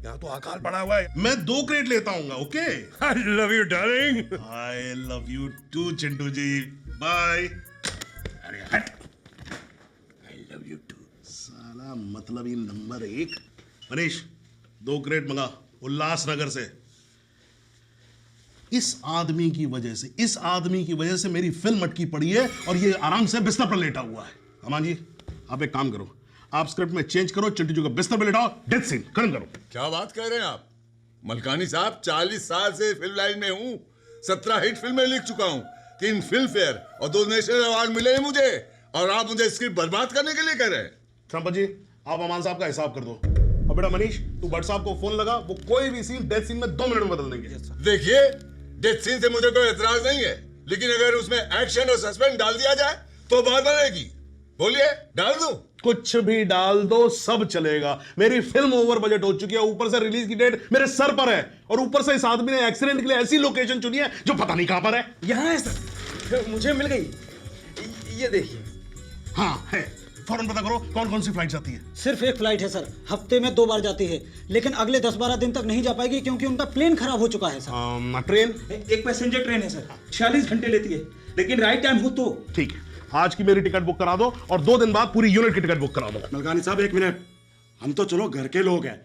यहाँ तो अकाल पड़ा हुआ है। मैं 2 क्रेट लेता हूँ, okay? I love you darling. I love you too Chintu ji, bye. अरे हट। I love you too. साला मतलब ये नंबर 1। मनीष, 2 क्रेट मंगा उल्लासनगर से। इस आदमी की वजह से मेरी फिल्म अटकी पड़ी है और ये आराम से बिस्तर पर लेटा हुआ है। अमान जी, आप एक काम करो, आप स्क्रिप्ट में चेंज करो, चिंटू जी को बिस्तर पर लेटाओ, डेथ सीन खत्म करो। क्या बात कह रहे हैं आप मलकानी साहब? 40 साल से फिल्म लाइन में हूँ, 17 हिट फिल्में लिख चुका हूँ, 3 फिल्म फेयर और 2 नेशनल अवार्ड मिले हैं मुझे, और आप मुझे स्क्रिप्ट बर्बाद करने के लिए कह रहे हैं? संपत जी, आप अमान साहब का हिसाब कर दो। और बेटा मनीष, तू भट्ट साहब को फोन लगा, वो कोई भी सीन डेथ सीन में 2 मिनट में बदल देंगे। देखिए, डेथ सीन से मुझे कोई एतराज नहीं है, लेकिन अगर उसमें एक्शन और सस्पेंस डाल दिया जाए तो बात बनेगी। बोलिए, डाल दूं? कुछ भी डाल दो, सब चलेगा। मेरी फिल्म ओवर बजट हो चुकी है, ऊपर से रिलीज की डेट मेरे सर पर है, और ऊपर से इस आदमी ने एक्सीडेंट के लिए ऐसी लोकेशन चुनी है जो पता नहीं कहां पर है। यहाँ है सर, मुझे मिल गई। ये देखिए। हाँ है, फौरन पता करो कौन कौन सी फ्लाइट आती है। सिर्फ एक फ्लाइट है सर, हफ्ते में 2 बार जाती है, लेकिन अगले 10-12 दिन तक नहीं जा पाएगी क्योंकि उनका प्लेन खराब हो चुका है सर। ट्रेन? एक पैसेंजर ट्रेन है सर, 46 घंटे लेती है, लेकिन राइट टाइम हो तो। ठीक है, आज की मेरी टिकट बुक करा दो और 2 दिन बाद पूरी यूनिट की टिकट बुक करा दो। मलकानी साहब 1 मिनट, हम तो चलो घर के लोग हैं,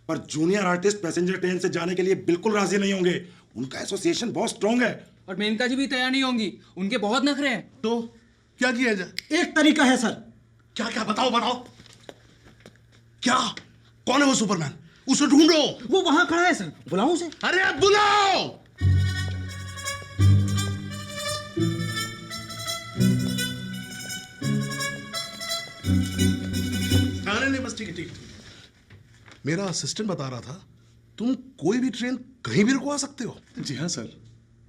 पर जूनियर आर्टिस्ट पैसेंजर ट्रेन से जाने के लिए बिल्कुल राजी नहीं होंगे। उनका एसोसिएशन बहुत स्ट्रॉन्ग है। और मेनका जी भी तैयार नहीं होंगी, उनके बहुत नखरे हैं। तो क्या किया जाए? एक तरीका है सर। क्या क्या बताओ बताओ। क्या? कौन है वो सुपरमैन? उसे ढूंढो। वो वहां खड़ा है सर, बुलाऊं उसे? अरे बुलाओ। नहीं बस ठीक है ठीक है। मेरा असिस्टेंट बता रहा था तुम कोई भी ट्रेन कहीं भी रुकवा सकते हो। जी हाँ सर,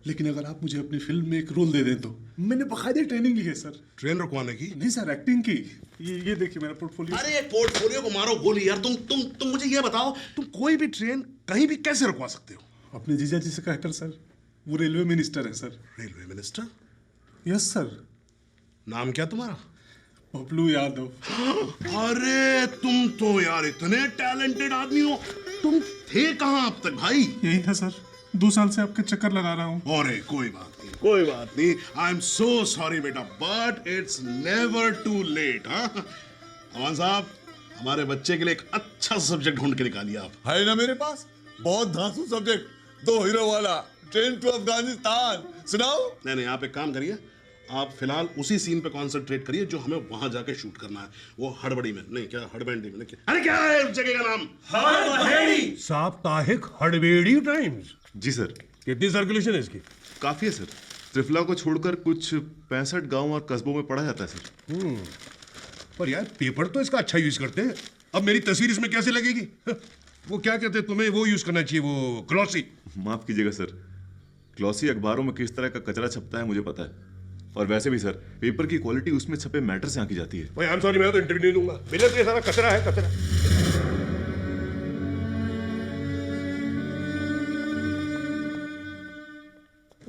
लेकिन अगर आप मुझे अपनी फिल्म में एक रोल दे दें तो। मैंने बकायदे ट्रेनिंग ली है सर। ट्रेन रुकवाने की? नहीं सर, एक्टिंग की। ये देखिए मेरा पोर्टफोलियो। अरे पोर्टफोलियो को मारो गोली यार। तुम मुझे ये बताओ, तुम कोई भी ट्रेन कहीं भी कैसे रुकवा सकते हो? अपने जीजा जी से कहकर सर, वो रेलवे मिनिस्टर है sir. Railway minister? Yes sir. नाम क्या तुम्हारा? बबलू यादव। अरे तुम तो यार इतने टैलेंटेड आदमी हो। तुम थे कहाँ अब तक भाई? यही है सर, 2 साल से आपके चक्कर लगा रहा हूँ। अरे कोई बात नहीं, कोई बात नहीं। आई एम सो सॉरी बेटा, but it's never too late. हाँ अमान साहब, हमारे बच्चे के लिए एक अच्छा सब्जेक्ट ढूंढ के निकालिए आप। है ना मेरे पास बहुत धांसू सब्जेक्ट, 2 हीरो वाला, ट्रेन टू अफगानिस्तान। सुनाओ? नहीं, आप एक काम करिए, आप फिलहाल उसी सीन पे कॉन्सेंट्रेट करिए जो हमें वहां जाके शूट करना है। वो हड़बड़ी में नहीं, क्या हड़बड़ी में नहीं, अरे क्या है उस जगह का नाम? हड़बड़ी। साप्ताहिक हड़बेड़ी टाइम्स। जी सर। कितनी सर्कुलेशन है इसकी? काफी है सर। त्रिफला को छोड़कर कुछ 65 गांव और कस्बों में पढ़ा जाता है सर। पर यार पेपर तो इसका अच्छा यूज करते हैं, अब मेरी तस्वीर इसमें कैसे लगेगी? वो क्या कहते हैं, तुम्हें वो यूज करना चाहिए, वो ग्लॉसी। माफ कीजिएगा सर, ग्लॉसी अखबारों में किस तरह का कचरा छपता है मुझे पता है, और वैसे भी सर पेपर की क्वालिटी उसमें छपे मैटर से आंकी जाती है। भाई आई एम सॉरी, मैं तो इंटरव्यू नहीं दूंगा, मेरे तो ये सारा कचरा है, कचरा।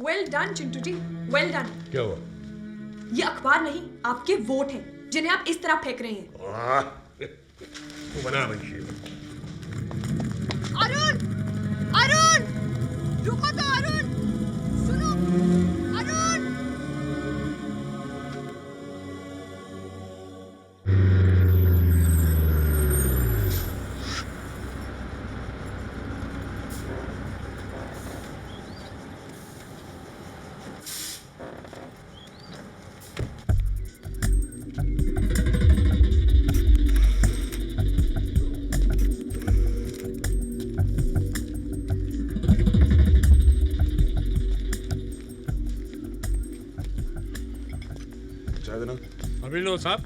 वेल डन चिंटू जी, वेल डन। क्या हुआ? ये अखबार नहीं, आपके वोट हैं जिन्हें आप इस तरह फेंक रहे हैं। तू बना बंशी। अरुण, अरुण, रुको तो अरुण, सुनो, अरुण। अभी लो साहब।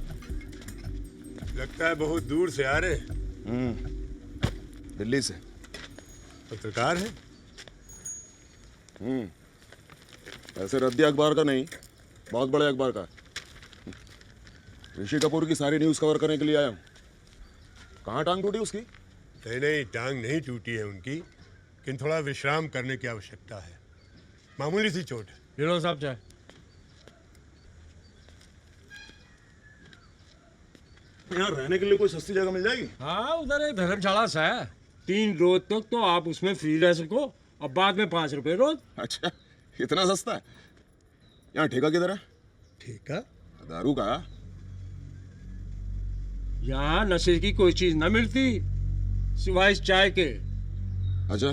लगता है बहुत दूर से आ रहे। दिल्ली से। पत्रकार है? ऐसे रद्दी अखबार का नहीं, बहुत बड़े अखबार का। ऋषि कपूर की सारी न्यूज कवर करने के लिए आया हूँ। कहाँ टांग टूटी उसकी? नहीं, टांग नहीं टूटी है उनकी, लेकिन थोड़ा विश्राम करने की आवश्यकता है। मामूली सी चोट है। ये लो साहब चाय। यहाँ रहने के लिए कोई सस्ती जगह मिल जाएगी? हाँ, उधर एक धर्मशाला सा है, 3 रोज तक तो आप उसमें फ्री रह सको, और बाद में 5 रुपए रोज। अच्छा, इतना सस्ता है? यहाँ ठेका किधर है? ठेका? दारू का? यहाँ नशे की कोई चीज न मिलती सिवाय इस चाय के। अच्छा,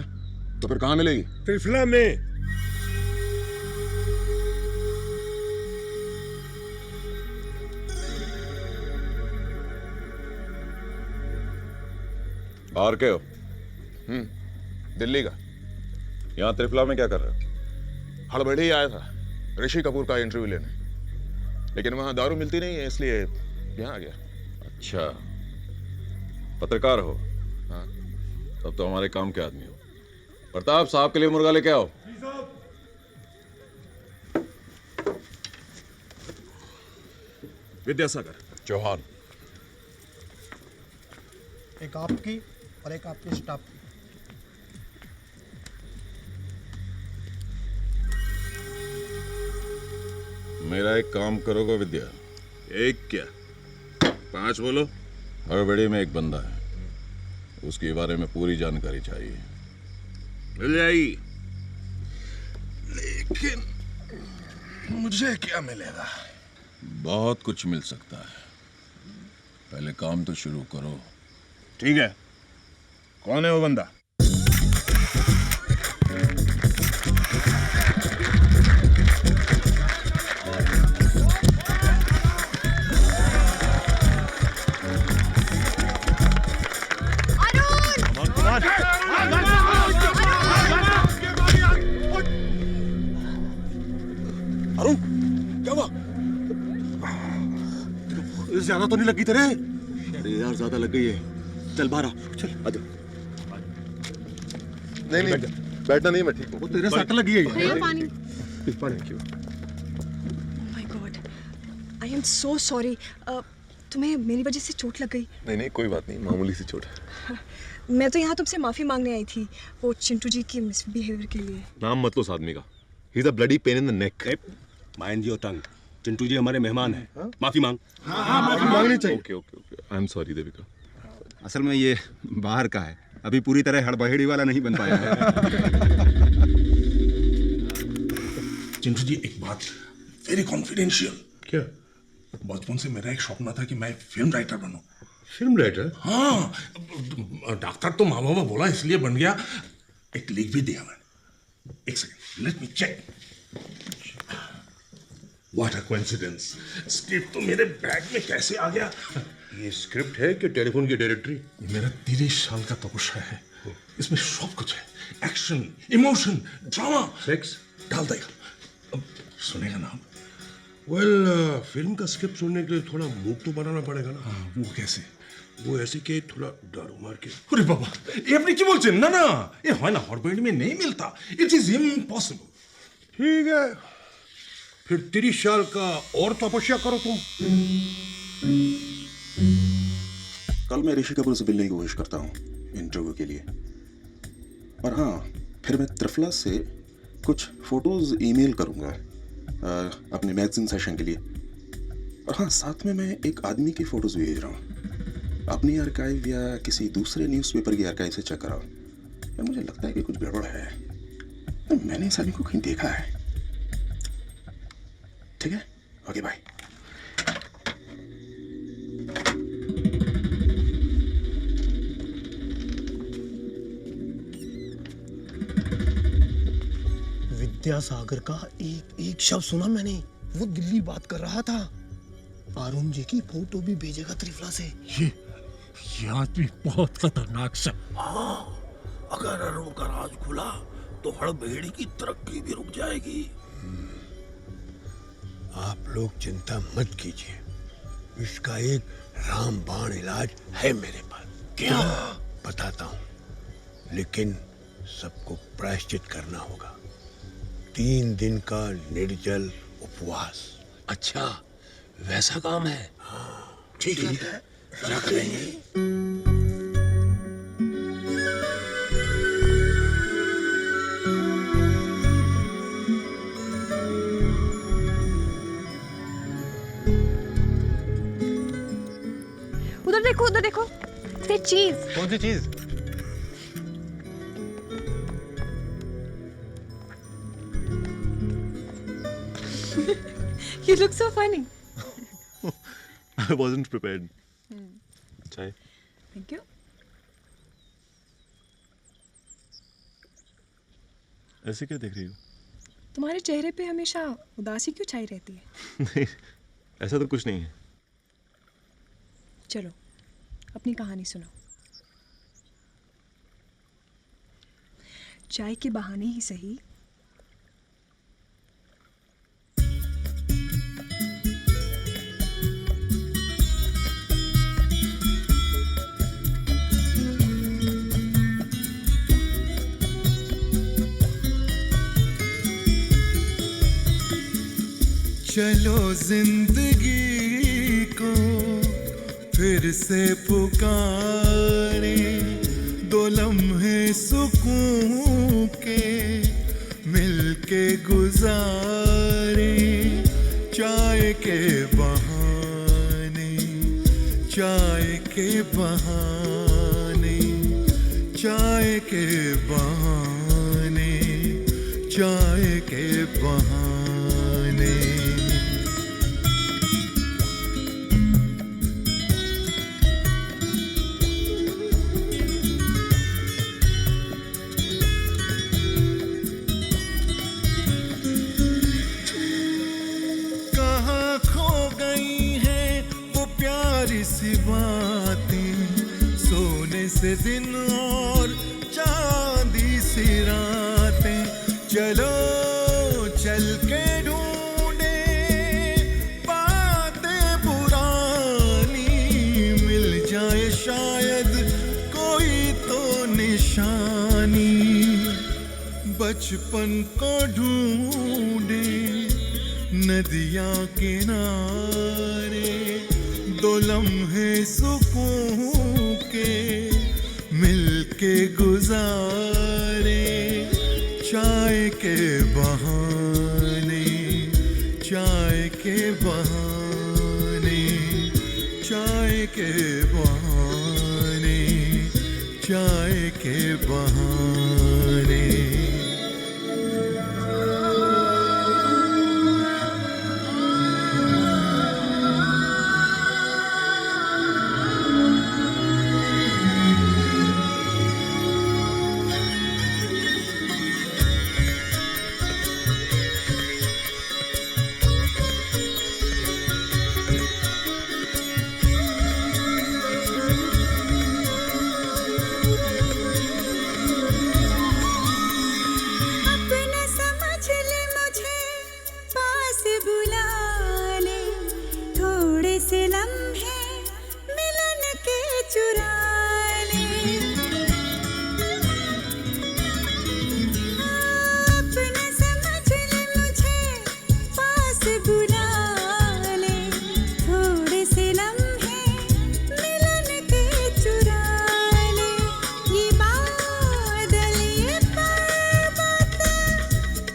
तो फिर कहाँ मिलेगी? त्रिफला में। बाहर के हो? दिल्ली का। यहाँ त्रिफला में क्या कर रहे हो? हड़बड़ी ही आया था ऋषि कपूर का इंटरव्यू लेने, लेकिन वहाँ दारू मिलती नहीं है, इसलिए यहाँ आ गया। अच्छा, पत्रकार हो? हाँ। तब तो हमारे काम के आदमी हो। प्रताप साहब के लिए मुर्गा लेके आओ। विद्यासागर, चौहान। एक आपकी और एक आपके स्टाफ की। मेरा एक काम करोगे विद्या? एक क्या? 5 बोलो। हड़बड़ी में एक बंदा है, उसके बारे में पूरी जानकारी चाहिए। मिल जाएगी, लेकिन मुझे क्या मिलेगा? बहुत कुछ मिल सकता है, पहले काम तो शुरू करो। ठीक है, कौन है वो बंदा? अरुण, क्या हुआ? ज्यादा तो नहीं लगी तेरे? अरे यार ज्यादा लग गई है। चल बाहर आ, चल आजा। नहीं बैठना नहीं, मैं ठीक हूँ। वो तेरे सट लगी है। पानी। पानी क्यों? My God, I am so sorry. तुम्हें मेरी वजह से चोट लग गई? नहीं कोई बात नहीं, मामूली सी चोट है। मैं तो यहाँ तुमसे माफी मांगने आई थी, वो चिंटू जी की मिसबिहेवियर के लिए। नाम मत लो उस आदमी का। He is a bloody pain in the neck. Mind your tongue. Chintu ji हमारे मेहमान हैं। माफी मांग। माफी मांगनी चाहिए। Okay I am sorry Devika. असल में ये बाहर का है, अभी पूरी तरह हड़बड़ी वाला नहीं बन पाया है। चिंटू जी एक बात वेरी कॉन्फिडेंशियल। क्या? बचपन से मेरा एक सपना था कि मैं फिल्म राइटर बनूं। Film writer? हाँ, डॉक्टर तो माँ बाबा बोला इसलिए बन गया। एक लिख भी दिया मैंने। एक second, let me check. What a coincidence, script तो मेरे बैग में कैसे आ गया? ये स्क्रिप्ट है कि टेलीफोन की डायरेक्टरी? ये मेरा 30 साल का तपस्या है, इसमें सब कुछ है। एक्शन, इमोशन, ड्रामा, सेक्स डाल देगा। अब सुनेगा ना? वेल, फिल्म का स्क्रिप्ट सुनने के लिए थोड़ा मूड तो बनाना पड़ेगा ना। हाँ, वो कैसे? वो ऐसे कि थोड़ा दारू मार के। अरे बाबा, ये अपनी की बोलছেন ना ना, ये है ना हॉटबेड में नहीं मिलता। It is impossible. ठीक है, फिर 30 साल का और तपस्या करो तुम। कल मैं ऋषि कपूर से मिलने की कोशिश करता हूँ इंटरव्यू के लिए। और हाँ, फिर मैं त्रिफला से कुछ फोटोज ईमेल करूँगा अपने मैगजीन सेशन के लिए। और हाँ, साथ में मैं एक आदमी की फोटोज भी भेज रहा हूँ। अपनी आर्काइव या किसी दूसरे न्यूज़पेपर की आर्काइव से चेक कराओ। यार मुझे लगता है कि कुछ गड़बड़ है। तो मैंने इस आदमी को कहीं देखा है। ठीक है, ओके बाय। विद्यासागर का एक शब्द सुना मैंने, वो दिल्ली बात कर रहा था। अरुण जी की फोटो भी भेजेगा त्रिफला से। ये आदमी बहुत खतरनाक सा। हाँ, अगर अरुण का राज खुला तो हड़बेड़ी की तरक्की भी रुक जाएगी। आप लोग चिंता मत कीजिए, इसका एक रामबाण इलाज है मेरे पास। क्या? बताता हूँ, लेकिन सबको प्रायश्चित करना होगा। 3 दिन का निर्जल उपवास। अच्छा, वैसा काम है? हाँ, ठीक है, रख लेंगे। उधर देखो, ये चीज। कौन सी चीज? You look so funny. I wasn't prepared. चाय? Thank you. ऐसे क्या देख रही हो? तुम्हारे चेहरे पे हमेशा उदासी क्यों छाई रहती है? नहीं, ऐसा तो कुछ नहीं है। चलो, अपनी कहानी सुनाओ। चाय के बहाने ही सही। चलो जिंदगी को फिर से पुकारे, दो लम्हे सुकून के मिलके गुजारे, चाय के बहाने, चाय के बहाने, चाय के बहाने, चाय के बहाने। कहाँ खो गई हैं वो प्यारी सी बातें, सोने से दिन और चांदी सी रातें। चलो चल के ढूंढे बातें पुरानी, मिल जाए शायद कोई तो निशानी। बचपन को ढूंढे नदियाँ किनारे, दो लम्हे सुकून के मिलके गुजारे, चाय के बहाने, चाय के बहाने, चाय के बहाने, चाय के बहाने। अपना समझ ले मुझे, पास बुला ले, थोड़े से लम्हे मिलन के चुरा ले। अपना समझ ले मुझे, पास बुला ले, थोड़े से लम्हे मिलन के चुरा ले। ये बादल, ये पर्वत,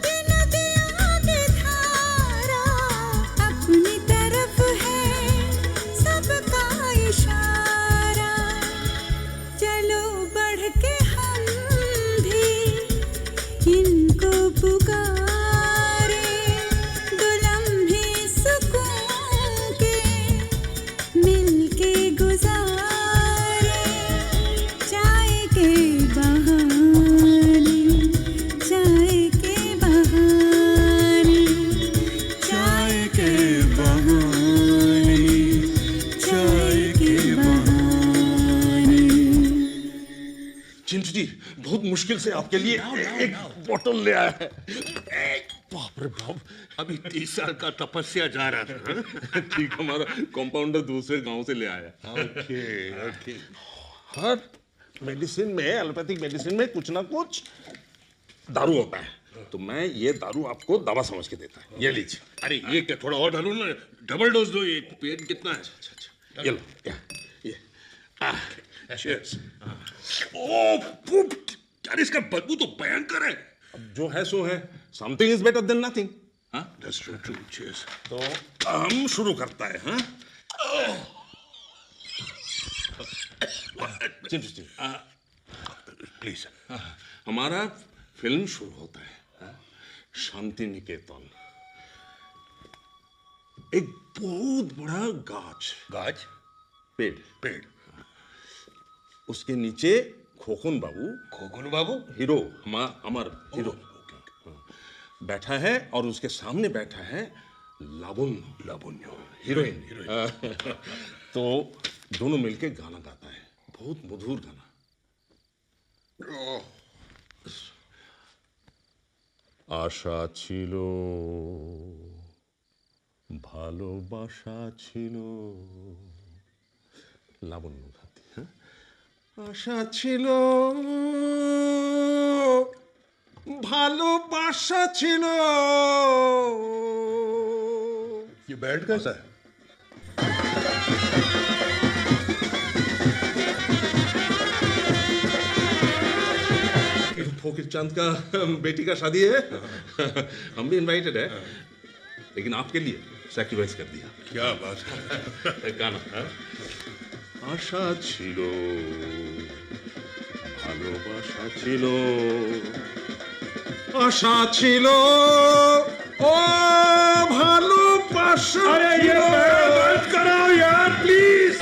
ये नदियों की धारा, अपनी तरफ है सबका इशारा। चलो बढ़ के हम भी इनको पुकारे, दो लम्हे सुकून के मिलके गुजारे, चाय के बहाने, चाय के बहाने, चाय के बहाने, चाय के बहाने। चिंटू जी बहुत मुश्किल से आपके लिए एक बोतल ले आया है। बाप रे बाप, अभी 30 साल का तपस्या जा रहा था। ठीक, हमारा कंपाउंडर दूसरे गांव से ले आया। Okay okay. हर मेडिसिन में, एलोपैथिक मेडिसिन में कुछ ना कुछ दारू होता है, तो मैं ये दारू आपको दवा समझ के देता हूँ। ये लीजिए। अरे ये क्या, थोड़ा और डालो ना, डबल डोज दो। ये पेन कितना है? ये लो, ये cheers। ओह पुप, यार इसका बदबू तो भयंकर है। अब जो है सो है, something is better than nothing. हाँ, दैट्स ट्रू, ट्रू। cheers। तो हम शुरू करता है। हाँ, चिंटू जी प्लीज, हमारा फिल्म शुरू होता है। हाँ? शांति निकेतन, एक बहुत बड़ा गाछ, गाछ पेड़, पेड़, उसके नीचे खोखन बाबू हीरो, हमार हीरो बैठा है, और उसके सामने बैठा है लावण्य हीरोइन। तो दोनों मिलके गाना गाता है, बहुत मधुर गाना। आशा छिलो, ভালোবাসা ছিল, লাবণ্য গাতি। হ্যাঁ, আশা ছিল, ভালোবাসা ছিল। ये बैंड कैसा है? फकीर चंद का बेटी का शादी है। हम भी इनवाइटेड है, लेकिन आपके लिए सैक्रिफाइस कर दिया। क्या बात है। गाना आशा छिलो ভালোবাসা ছিল আশা ছিল ও ভালোবাসা अरे ये बंद करो यार प्लीज।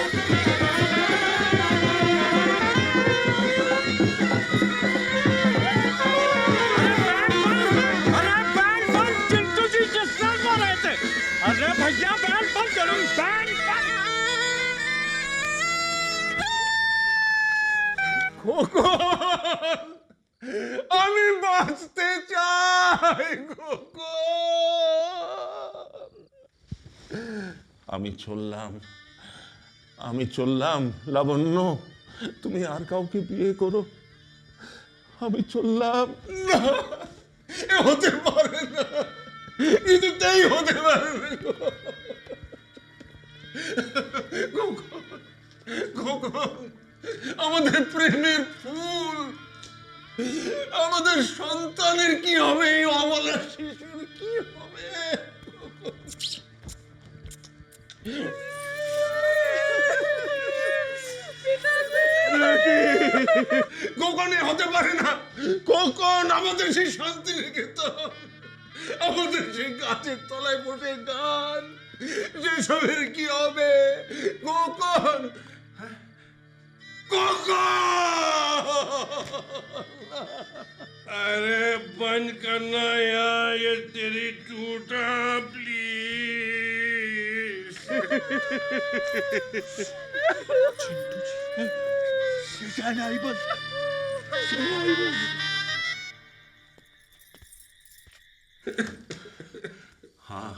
अरे बैंड बंद, चिंटू जी जिस तरह बोल रहे थे। अरे भैया बैंड बंद करो, बैंड बंद। খোকন, আমি বাঁচতে চাই খোকন। আমি চললাম লাবণ্য, তুমি আর কাউকে বিয়ে করো। আমি চললাম না, এ হতে পারে না, কিছুতেই হতে পারে না। খোকন, খোকন, আমাদের প্রেমের ফুল, আমাদের সন্তানের কি হবে, এই অবলা শিশুর কি হবে? খোকন, হতে পারে না। খোকন, আমাদের সেই শান্তি নিকেতন, আমাদের সেই গাছের তলায় বসে গান, সেসবের কি হবে? খোকন, अरे बंद करना यार ये तेरी टूटा प्लीज। हाँ,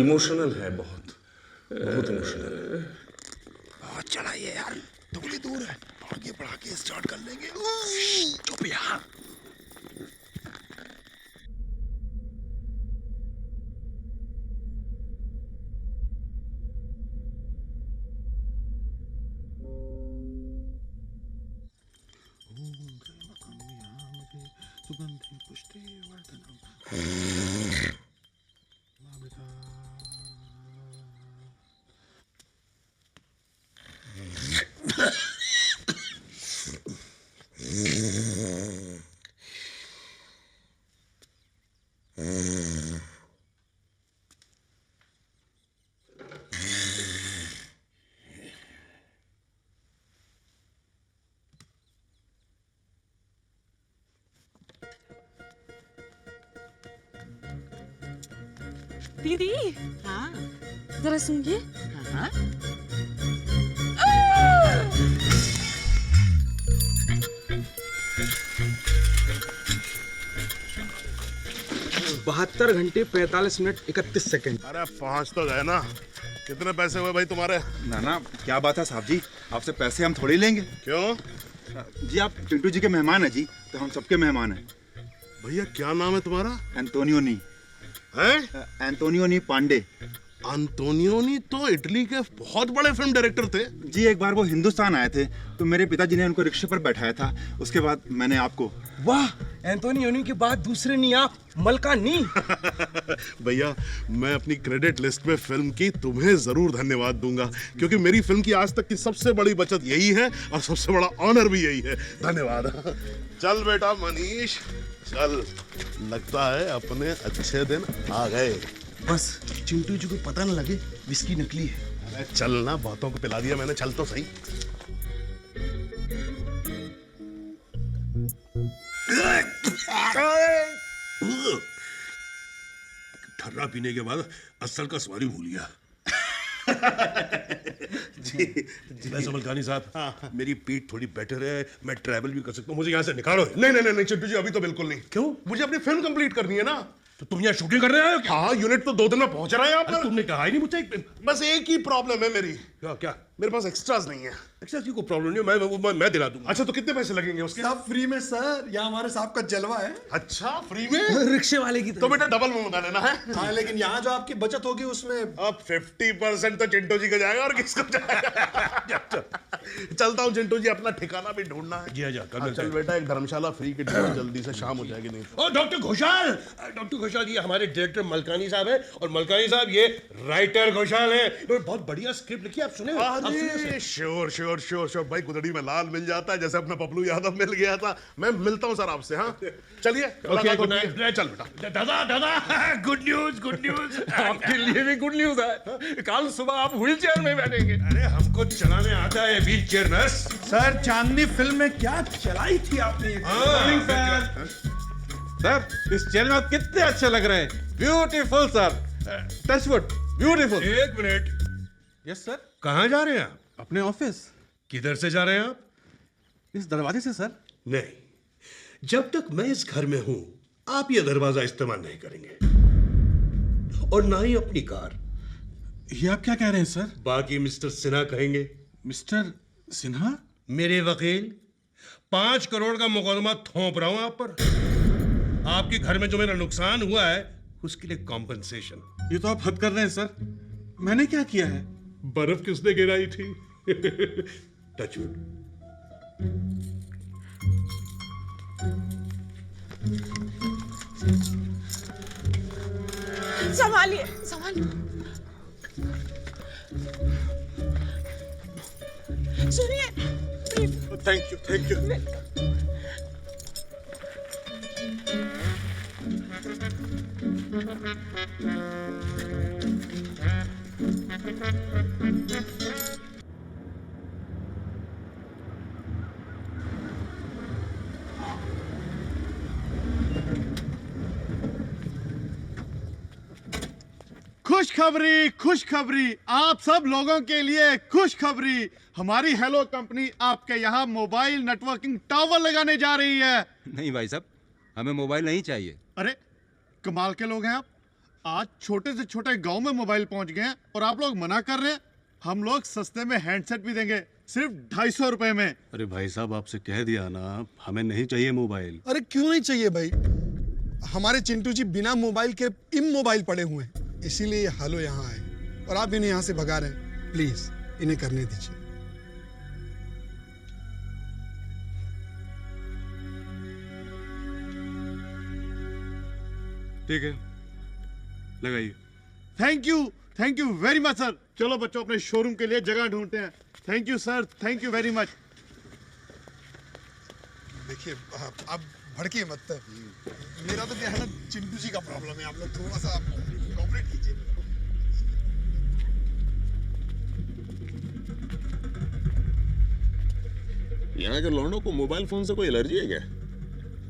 इमोशनल है, बहुत बहुत इमोशनल है। बहुत चढ़ाई है यार, थोड़ी दूर है, आगे बढ़ा के स्टार्ट कर लेंगे। चुप यार। दीदी, हाँ जरा सुनिए। हाँ 72 घंटे 45 मिनट 31 सेकंड। अरे पहुंच तो गए ना। कितने पैसे हुए भाई तुम्हारे? ना ना, क्या बात है साहब जी, आपसे पैसे हम थोड़ी लेंगे। क्यों जी? आप चिंटू जी के मेहमान हैं जी, तो हम सबके मेहमान हैं। भैया क्या नाम है तुम्हारा? एंटोनियोनी। हैं? एंटोनियोनी पांडे। एंटोनियोनी तो इटली के बहुत बड़े फिल्म डायरेक्टर थे जी। एक बार वो हिंदुस्तान आए थे तो मेरे पिताजी ने उनको रिक्शे पर बैठाया था, उसके बाद मैंने आपको। वाह, एंटोनियोनी के बाद दूसरे नहीं आप, मलकानी। भैया मैं अपनी क्रेडिट लिस्ट में फिल्म की तुम्हें जरूर धन्यवाद दूंगा, क्योंकि मेरी फिल्म की आज तक की सबसे बड़ी बचत यही है और सबसे बड़ा ऑनर भी यही है। धन्यवाद। चल बेटा मनीष चल, लगता है अपने अच्छे दिन आ गए। बस चिंटू जी को पता न लगे विस्की नकली है। अरे चल ना, बहुतों को पिला दिया मैंने, चल तो सही। ठर्रा पीने के बाद असल का सवारी भूल गया। जी वैसे मलकानी साहब, मेरी पीठ थोड़ी बेटर है, मैं ट्रैवल भी कर सकता हूँ, मुझे यहाँ से निकालो। नहीं नहीं नहीं चिंटू जी, अभी तो बिल्कुल नहीं। क्यों? मुझे अपनी फिल्म कंप्लीट करनी है ना। तो तुम यहाँ शूटिंग करने आए हो? हाँ, यूनिट तो 2 दिन में पहुंच रहा है यहाँ पर। तुमने कहा ही नहीं मुझे। बस एक ही प्रॉब्लम है मेरी। क्या? मेरे पास एक्स्ट्राज नहीं है। एक्स्ट्रा की कोई प्रॉब्लम नहीं, मैं दिला दूंगा। अच्छा तो कितने पैसे लगेंगे उसके? सब फ्री में सर, यहाँ हमारे साहब का जलवा है। अच्छा फ्री में? रिक्शे वाले की तो बेटा डबल मंगा लेना है। हाँ लेकिन यहाँ जो आपकी बचत होगी उसमें अब 50% तो चिंटू जी को जाएगा और किसको जाएगा। चलता हूँ चिंटू जी, अपना ठिकाना भी ढूंढना है। जी जा, चल बेटा, एक धर्मशाला फ्री की टिकट जल्दी से, शाम हो जाएगी नहीं तो। डॉक्टर घोषाल ये हमारे डायरेक्टर मलकानी साहब हैं, और मलकानी साहब ये राइटर घोषाल हैं। इन्होंने बहुत बढ़िया स्क्रिप्ट लिखी, आप सुने? श्योर भाई, गुदड़ी में लाल मिल जाता है जैसे अपना पपलू यादव मिल गया था। मैं मिलता हूँ सर आपसे। हाँ चलिए। चल बेटा। दादा गुड न्यूज आपके लिए भी गुड न्यूज है। कल सुबह आप व्हील चेयर में बैठेंगे। अरे हमको चलाने आता है व्हील चेयर नर्स। सर चांदनी फिल्म में क्या चलाई थी आपने? सर इस चेयर में आप कितने अच्छे लग रहे हैं। Beautiful sir, touchwood beautiful. एक मिनट। Yes sir. कहाँ जा रहे हैं आप? अपने ऑफिस। किधर से जा रहे हैं आप? इस दरवाजे से सर। नहीं, जब तक मैं इस घर में हूं आप ये दरवाजा इस्तेमाल नहीं करेंगे, और ना ही अपनी कार। ये आप क्या कह रहे हैं सर? बाकी मिस्टर सिन्हा कहेंगे। मिस्टर सिन्हा? मेरे वकील 5 करोड़ का मुकदमा थोप रहा हूं आप पर। आपके घर में जो मेरा नुकसान हुआ है उसके लिए कॉम्पनसेशन। ये तो आप हद कर रहे हैं सर। मैंने क्या किया है? बर्फ किसने गिराई थी? टचवुड। संभालिए संभालिए। सुनिए। Thank you. खुशखबरी आप सब लोगों के लिए खुशखबरी। हमारी हेलो कंपनी आपके यहाँ मोबाइल नेटवर्किंग टावर लगाने जा रही है। नहीं भाई साहब, हमें मोबाइल नहीं चाहिए। अरे कमाल के लोग हैं आप। आज छोटे से छोटे गांव में मोबाइल पहुंच गए हैं और आप लोग मना कर रहे हैं। हम लोग सस्ते में हैंडसेट भी देंगे, सिर्फ 250 रुपए में। अरे भाई साहब, आपसे कह दिया ना, हमें नहीं चाहिए मोबाइल। अरे क्यों नहीं चाहिए भाई? हमारे चिंटू जी बिना मोबाइल के इमोबाइल पड़े हुए हैं, इसीलिए हेलो यहाँ आए और आप इन्हें यहाँ से भगा रहे हैं। प्लीज इन्हें करने दीजिए। ठीक है, लगाइए। Thank you very much sir. चलो बच्चों, अपने शोरूम के लिए जगह ढूंढते हैं। Thank you sir, thank you very much. देखिए आप भड़किए मत। मेरा तो क्या है ना, चिंटू जी का प्रॉब्लम है। आप लोग थोड़ा सा कोऑपरेट कीजिए। यहाँ के लौंडों को मोबाइल फोन से कोई एलर्जी है क्या?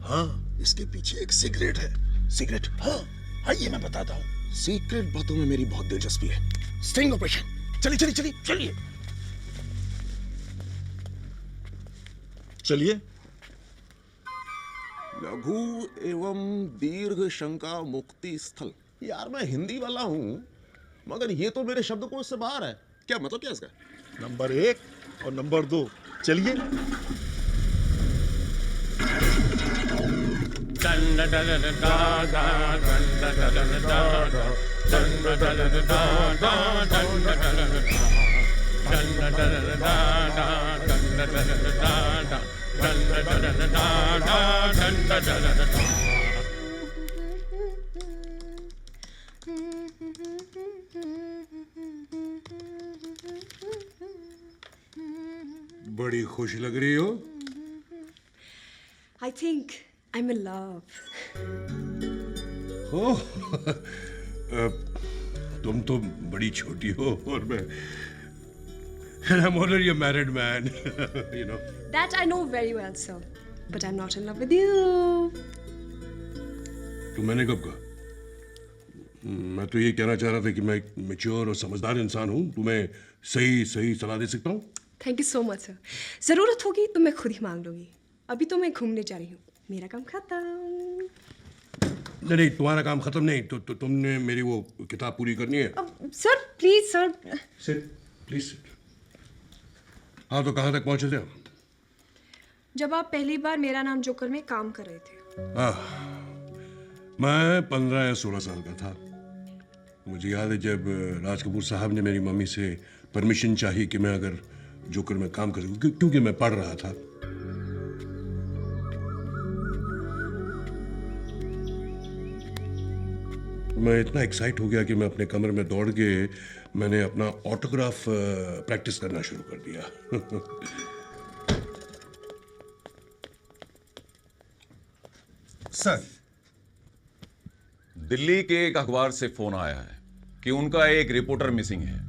हाँ, इसके पीछे एक सीक्रेट है। सीक्रेट? हाँ, आइए मैं बताता हूँ। सीक्रेट बातों में मेरी बहुत दिलचस्पी है। Sting operation. चलिए। चलिए। लघु एवं दीर्घ शंका मुक्ति स्थल। यार मैं हिंदी वाला हूं, मगर ये तो मेरे शब्दकोश से बाहर है। क्या मतलब क्या इसका? नंबर 1 और नंबर 2। चलिए। बड़ी खुश लग रही हो। I think I'm in love. तुम तो बड़ी छोटी हो और मैं I'm already a married man, you know. That I know very well, sir. But I'm not in love with you. तो मैंने कब कहा? मैं तो ये कहना चाह रहा था कि मैं एक मैच्योर और समझदार इंसान हूँ, तुम्हें सही सलाह दे सकता हूँ। Thank you so much, sir. जरूरत होगी तो मैं खुद ही मांग लूंगी। अभी तो मैं घूमने जा रही हूँ। मेरा काम खत्म। नहीं, तुम्हारा काम खत्म नहीं। तो तुमने मेरी वो किताब पूरी करनी है। Sir please sir. Sit, please sit. हाँ, तो कहाँ तक पहुंचे थे हम? जब आप पहली बार मेरा नाम जोकर में काम कर रहे थे। मैं 15 या 16 साल का था। मुझे याद है जब राज कपूर साहब ने मेरी मम्मी से परमिशन चाहिए कि मैं अगर जोकर में काम कर सकूं, क्योंकि मैं पढ़ रहा था। मैं इतना एक्साइट हो गया कि मैं अपने कमरे में दौड़ के मैंने अपना ऑटोग्राफ प्रैक्टिस करना शुरू कर दिया। सर, दिल्ली के एक अखबार से फोन आया है कि उनका एक रिपोर्टर मिसिंग है,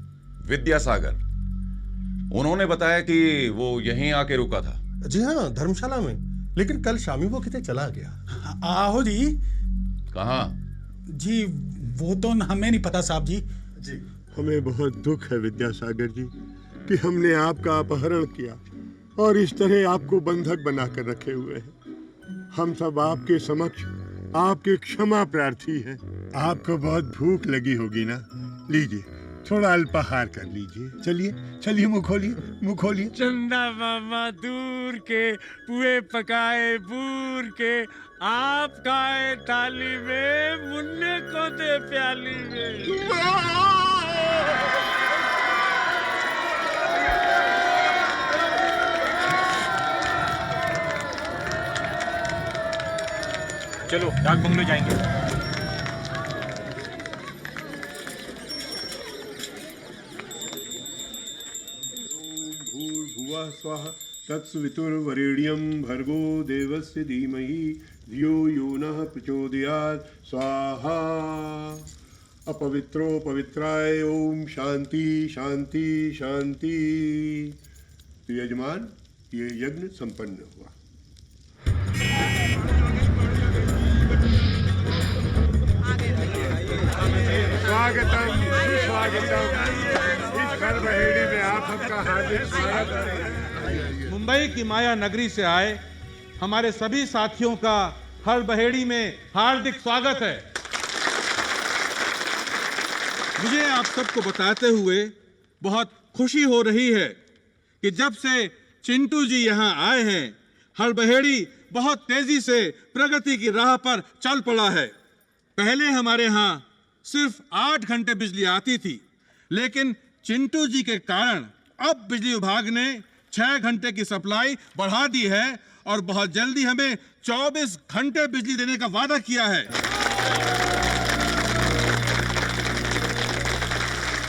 विद्यासागर। उन्होंने बताया कि वो यहीं आके रुका था। जी हाँ, धर्मशाला में, लेकिन कल शामी वो कितने चला गया। आहो जी। कहाँ? जी वो तो हमें नहीं पता साहब जी। जी हमें बहुत दुख है विद्यासागर जी कि हमने आपका अपहरण किया और इस तरह आपको बंधक बनाकर रखे हुए हैं। हम सब आपके समक्ष आपके क्षमा प्रार्थी हैं। आपको बहुत भूख लगी होगी ना, लीजिए थोड़ा अल्पाहार कर लीजिए। चलिए चलिए, मुंह खोलिए, मुंह खोलिए। चंदा मामा दूर के पुए पकाए बूर के, आप खाए थाली में, मुन्ने को दे प्याली में। चलो डाक बंगले जाएंगे। भूर्भुवः स्वः तत्सवितुर्वरेण्यं भर्गो देवस्य धीमहि धियो यो नः प्रचोदयात् स्वाहा। अपवित्रो पवित्राय ओम शांति शांति शांति। तो यजमान, ये यज्ञ संपन्न हुआ। स्वागतम सुस्वागतम। इस घर बहेड़ी में आप सबका हार्दिक स्वागत है। मुंबई की माया नगरी से आए हमारे सभी साथियों का हर बहेड़ी में हार्दिक स्वागत है। मुझे आप सबको बताते हुए बहुत खुशी हो रही है कि जब से चिंटू जी यहाँ आए हैं, हर बहेड़ी बहुत तेजी से प्रगति की राह पर चल पड़ा है। पहले हमारे यहाँ सिर्फ 8 घंटे बिजली आती थी, लेकिन चिंटू जी के कारण अब बिजली विभाग ने 6 घंटे की सप्लाई बढ़ा दी है और बहुत जल्दी हमें 24 घंटे बिजली देने का वादा किया है।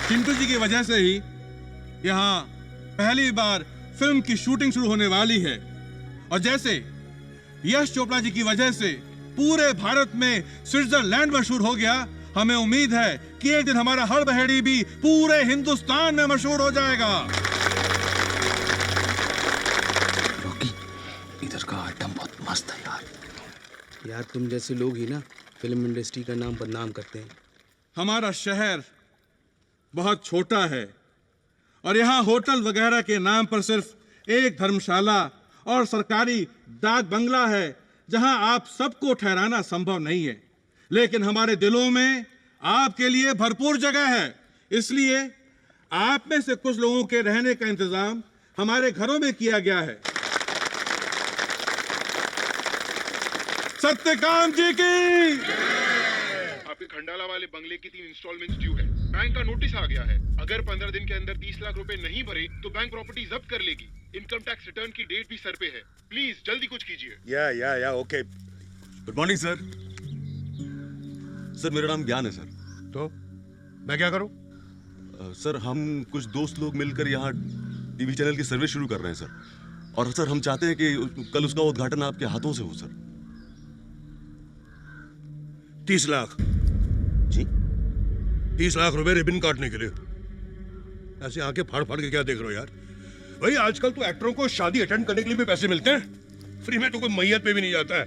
चिंटू जी की वजह से ही यहाँ पहली बार फिल्म की शूटिंग शुरू होने वाली है और जैसे यश चोपड़ा जी की वजह से पूरे भारत में स्विट्जरलैंड मशहूर हो गया, हमें उम्मीद है कि एक दिन हमारा हर बहेड़ी भी पूरे हिंदुस्तान में मशहूर हो जाएगा। इधर का आइटम बहुत मस्त है यार। यार तुम जैसे लोग ही ना फिल्म इंडस्ट्री का नाम बदनाम करते हैं। हमारा शहर बहुत छोटा है और यहाँ होटल वगैरह के नाम पर सिर्फ एक धर्मशाला और सरकारी डाक बंगला है जहाँ आप सबको ठहराना संभव नहीं है, लेकिन हमारे दिलों में आपके लिए भरपूर जगह है। इसलिए आप में से कुछ लोगों के रहने का इंतजाम हमारे घरों में किया गया है। सत्यकाम जी की। आपके खंडाला वाले बंगले की 3 इंस्टॉलमेंट्स ड्यू है। बैंक का नोटिस आ गया है। अगर 15 दिन के अंदर 30 लाख रुपए नहीं भरे तो बैंक प्रॉपर्टी जब्त कर लेगी। इनकम टैक्स रिटर्न की डेट भी सर पे है। प्लीज जल्दी कुछ कीजिए। या okay. Good morning sir. Sir मेरा नाम ज्ञान है सर। तो मैं क्या करूं? सर हम कुछ दोस्त लोग मिलकर यहाँ टीवी चैनल की सर्विस शुरू कर रहे हैं सर, और सर हम चाहते हैं कि कल उसका उद्घाटन आपके हाथों से हो सर। 30 लाख जी? 30 लाख रुपए रिबन काटने के लिए। ऐसे आंखें फाड़ फाड़ के क्या देख रहे हो यार? भाई आजकल तो एक्टरों को शादी अटेंड करने के लिए भी पैसे मिलते हैं, फ्री में तो कोई मैयत पे भी नहीं जाता है।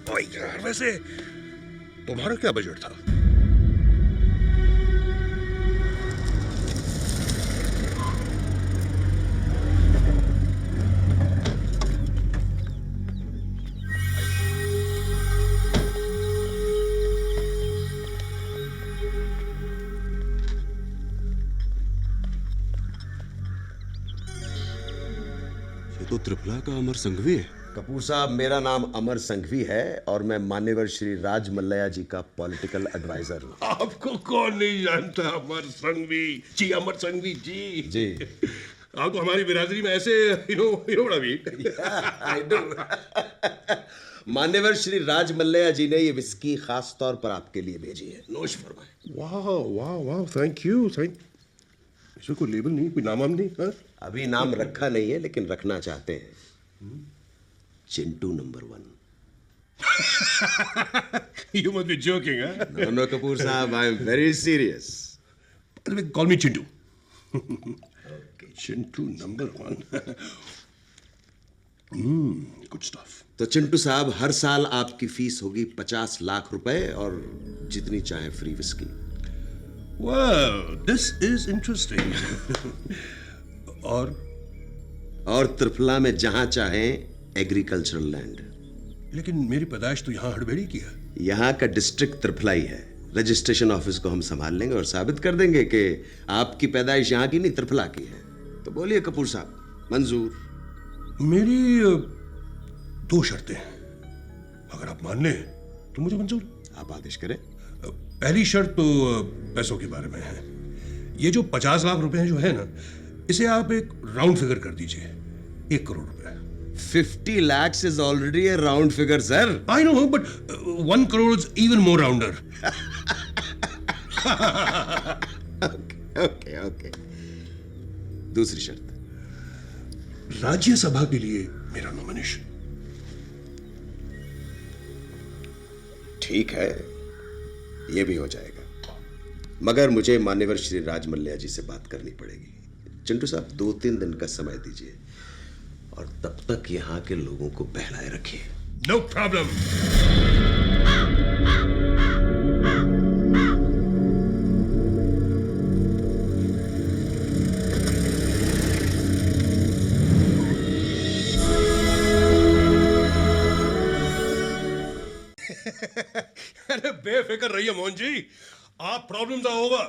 भाई यार वैसे तुम्हारा क्या बजट था? त्रिफला का अमर संघवी है? कपूर साहब, मेरा नाम अमर संघवी है और मैं मान्यवर श्री राज मल्लैया जी का पॉलिटिकल एडवाइजर हूँ। आपको कौन नहीं जानता अमर संघवी जी, अमर संघवी जी। जी आप तो हमारी बिरादरी में ऐसे बड़ा भी मान्यवर श्री राज मल्लैया जी ने ये विस्की खास तौर पर आपके लिए भेजी है। नोश फरमाएं। वाह वाह वाह, थैंक यू। इसमें कोई लेबल नहीं, कोई नाम नहीं? हा? अभी नाम रखा नहीं है लेकिन रखना चाहते हैं। Chintu number 1। You must be joking, huh? No, Kapoor साहब, I am very serious. Call me Chintu. Chintu number 1। Good stuff. तो चिंटू साहब, हर साल आपकी फीस होगी 50 लाख रुपए और जितनी चाहे free whisky. Well, this is interesting. और त्रिफला में जहां चाहे एग्रीकल्चरल लैंड। लेकिन मेरी पैदाइश तो यहाँ हड़बेड़ी की है। यहाँ का डिस्ट्रिक्ट त्रिफला ही है। रजिस्ट्रेशन ऑफिस को हम संभाल लेंगे और साबित कर देंगे कि आपकी पैदाइश यहाँ की नहीं, त्रिफला की है। तो बोलिए कपूर साहब, मंजूर? मेरी 2 शर्तें हैं। अगर आप मान लें तो मुझे मंजूर। आप आदेश करें। पहली शर्त तो पैसों के बारे में है। ये जो 50 लाख रुपए जो है ना, इसे आप एक राउंड फिगर कर दीजिए, 1 करोड़ रुपए। 50 lakhs is already a round figure, sir. I know, but 1 crore is even more rounder. Okay. दूसरी शर्त, राज्यसभा के लिए मेरा नॉमिनेशन। ठीक है, ये भी हो जाएगा, मगर मुझे मान्यवर श्री राज मल्लैया जी से बात करनी पड़ेगी। चिंटू साहब, 2-3 दिन का समय दीजिए और तब तक यहाँ के लोगों को बहलाए रखिए। No problem. अरे बेफिक्र रहिए मोहन जी, आप प्रॉब्लम्स आर ओवर।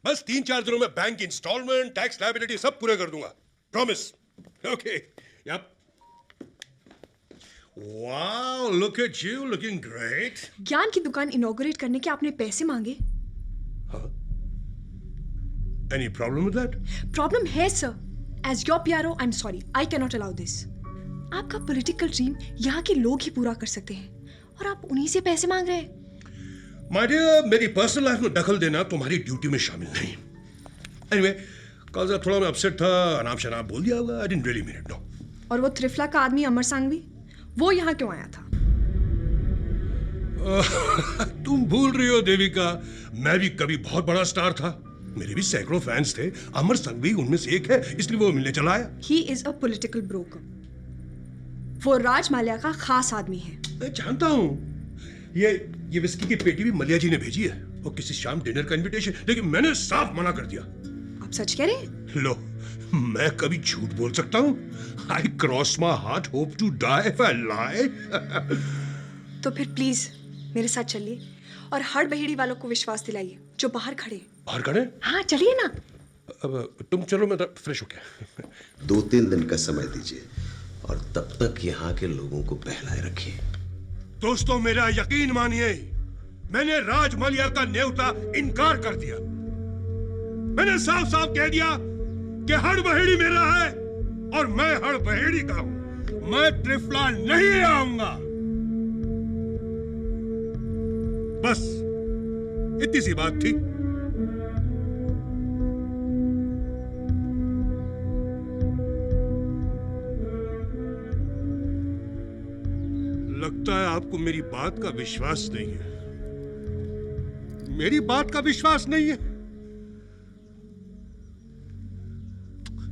बस 3-4 दिनों में बैंक की इंस्टॉलमेंट, टैक्स लायबिलिटी सब पूरे कर दूंगा, promise. Okay, yep. Wow, look at you, looking great. ज्ञान की दुकान इनॉग्रेट करने के आपने पैसे मांगे। Any problem with that? Problem है sir. As your PRO, I am sorry, I can not allow this. आपका पॉलिटिकल ड्रीम यहाँ के लोग ही पूरा कर सकते हैं और आप उन्हीं से पैसे मांग रहे हैं। माय डियर, मेरी पर्सनल लाइफ में दखल देना तुम्हारी ड्यूटी में शामिल नहीं। एनीवे, कल जरा थोड़ा मैं अपसेट था, अनाप शनाप बोल दिया होगा। I didn't really mean it, no. और वो त्रिफला का आदमी अमर संघवी, वो यहाँ क्यों आया था? तुम भूल रही हो देविका, मैं भी कभी बहुत बड़ा स्टार था। मेरे भी सैकड़ों फैंस थे। अमर संघवी उनमें से एक है, इसलिए वो मिलने चला आया। He is a political broker. वो राज माल्या का खास आदमी है। मैं जानता हूँ। ये विस्की की पेटी भी मलिया जी ने भेजी है और किसी शाम डिनर का इनविटेशन, लेकिन मैंने साफ मना कर दिया। आप सच कह रहे हैं? लो, मैं कभी झूठ बोल सकता हूँ? I cross my heart, hope to die if I lie. तो फिर प्लीज मेरे साथ चलिए और हड़ बहेड़ी वालों को विश्वास दिलाइए जो बाहर खड़े हैं। बाहर खड़े? हाँ, चलिए ना। अब तुम चलो, मैं फ्रेश हो गया। 2-3 दिन का समय दीजिए और तब तक यहाँ के लोगों को बहलाए रखिए। दोस्तों, मेरा यकीन मानिए, मैंने राज माल्या का न्योता इनकार कर दिया। मैंने साफ साफ कह दिया कि हड़ बहेड़ी मेरा है और मैं हड़ बहेड़ी का हूं। मैं त्रिफला नहीं आऊंगा। बस इतनी सी बात थी। लगता है आपको मेरी बात का विश्वास नहीं है। मेरी बात का विश्वास नहीं है?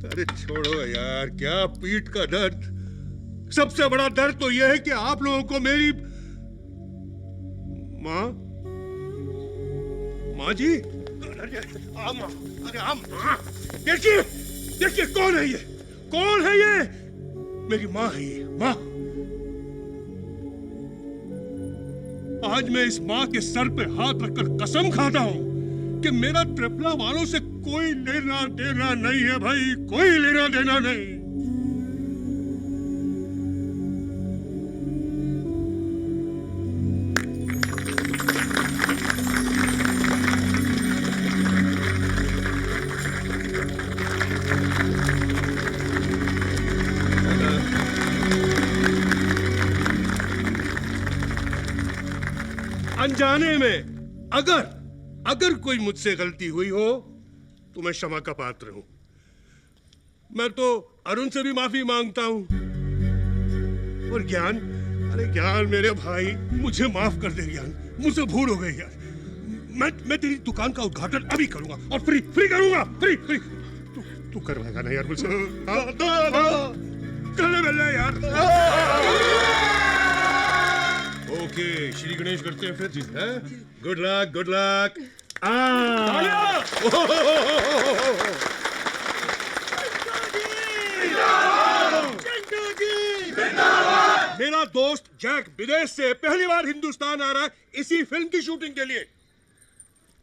अरे छोड़ो यार, क्या पीठ का दर्द। सबसे बड़ा दर्द तो यह है कि आप लोगों को मेरी माँ जी, देखिए कौन है ये? कौन है ये? मेरी माँ है ये, माँ। आज मैं इस माँ के सर पे हाथ रखकर कसम खाता हूं कि मेरा त्रिफला वालों से कोई लेना देना नहीं है भाई, कोई लेना देना नहीं। अनजाने में अगर कोई मुझसे गलती हुई हो तो मैं क्षमा का पात्र हूं। मैं तो अरुण से भी माफी मांगता हूं। और ज्ञान, अरे ज्ञान मेरे भाई, मुझे माफ कर दे ज्ञान, मुझसे भूल हो गई यार। मैं तेरी दुकान का उद्घाटन अभी करूंगा और फ्री करूंगा, फ्री। तू करवाएगा ना यार मुझसे? करने मिलना यार। ओके, श्री गणेश करते हैं फिर। Good luck. मेरा दोस्त जैक विदेश से पहली बार हिंदुस्तान आ रहा है इसी फिल्म की शूटिंग के लिए।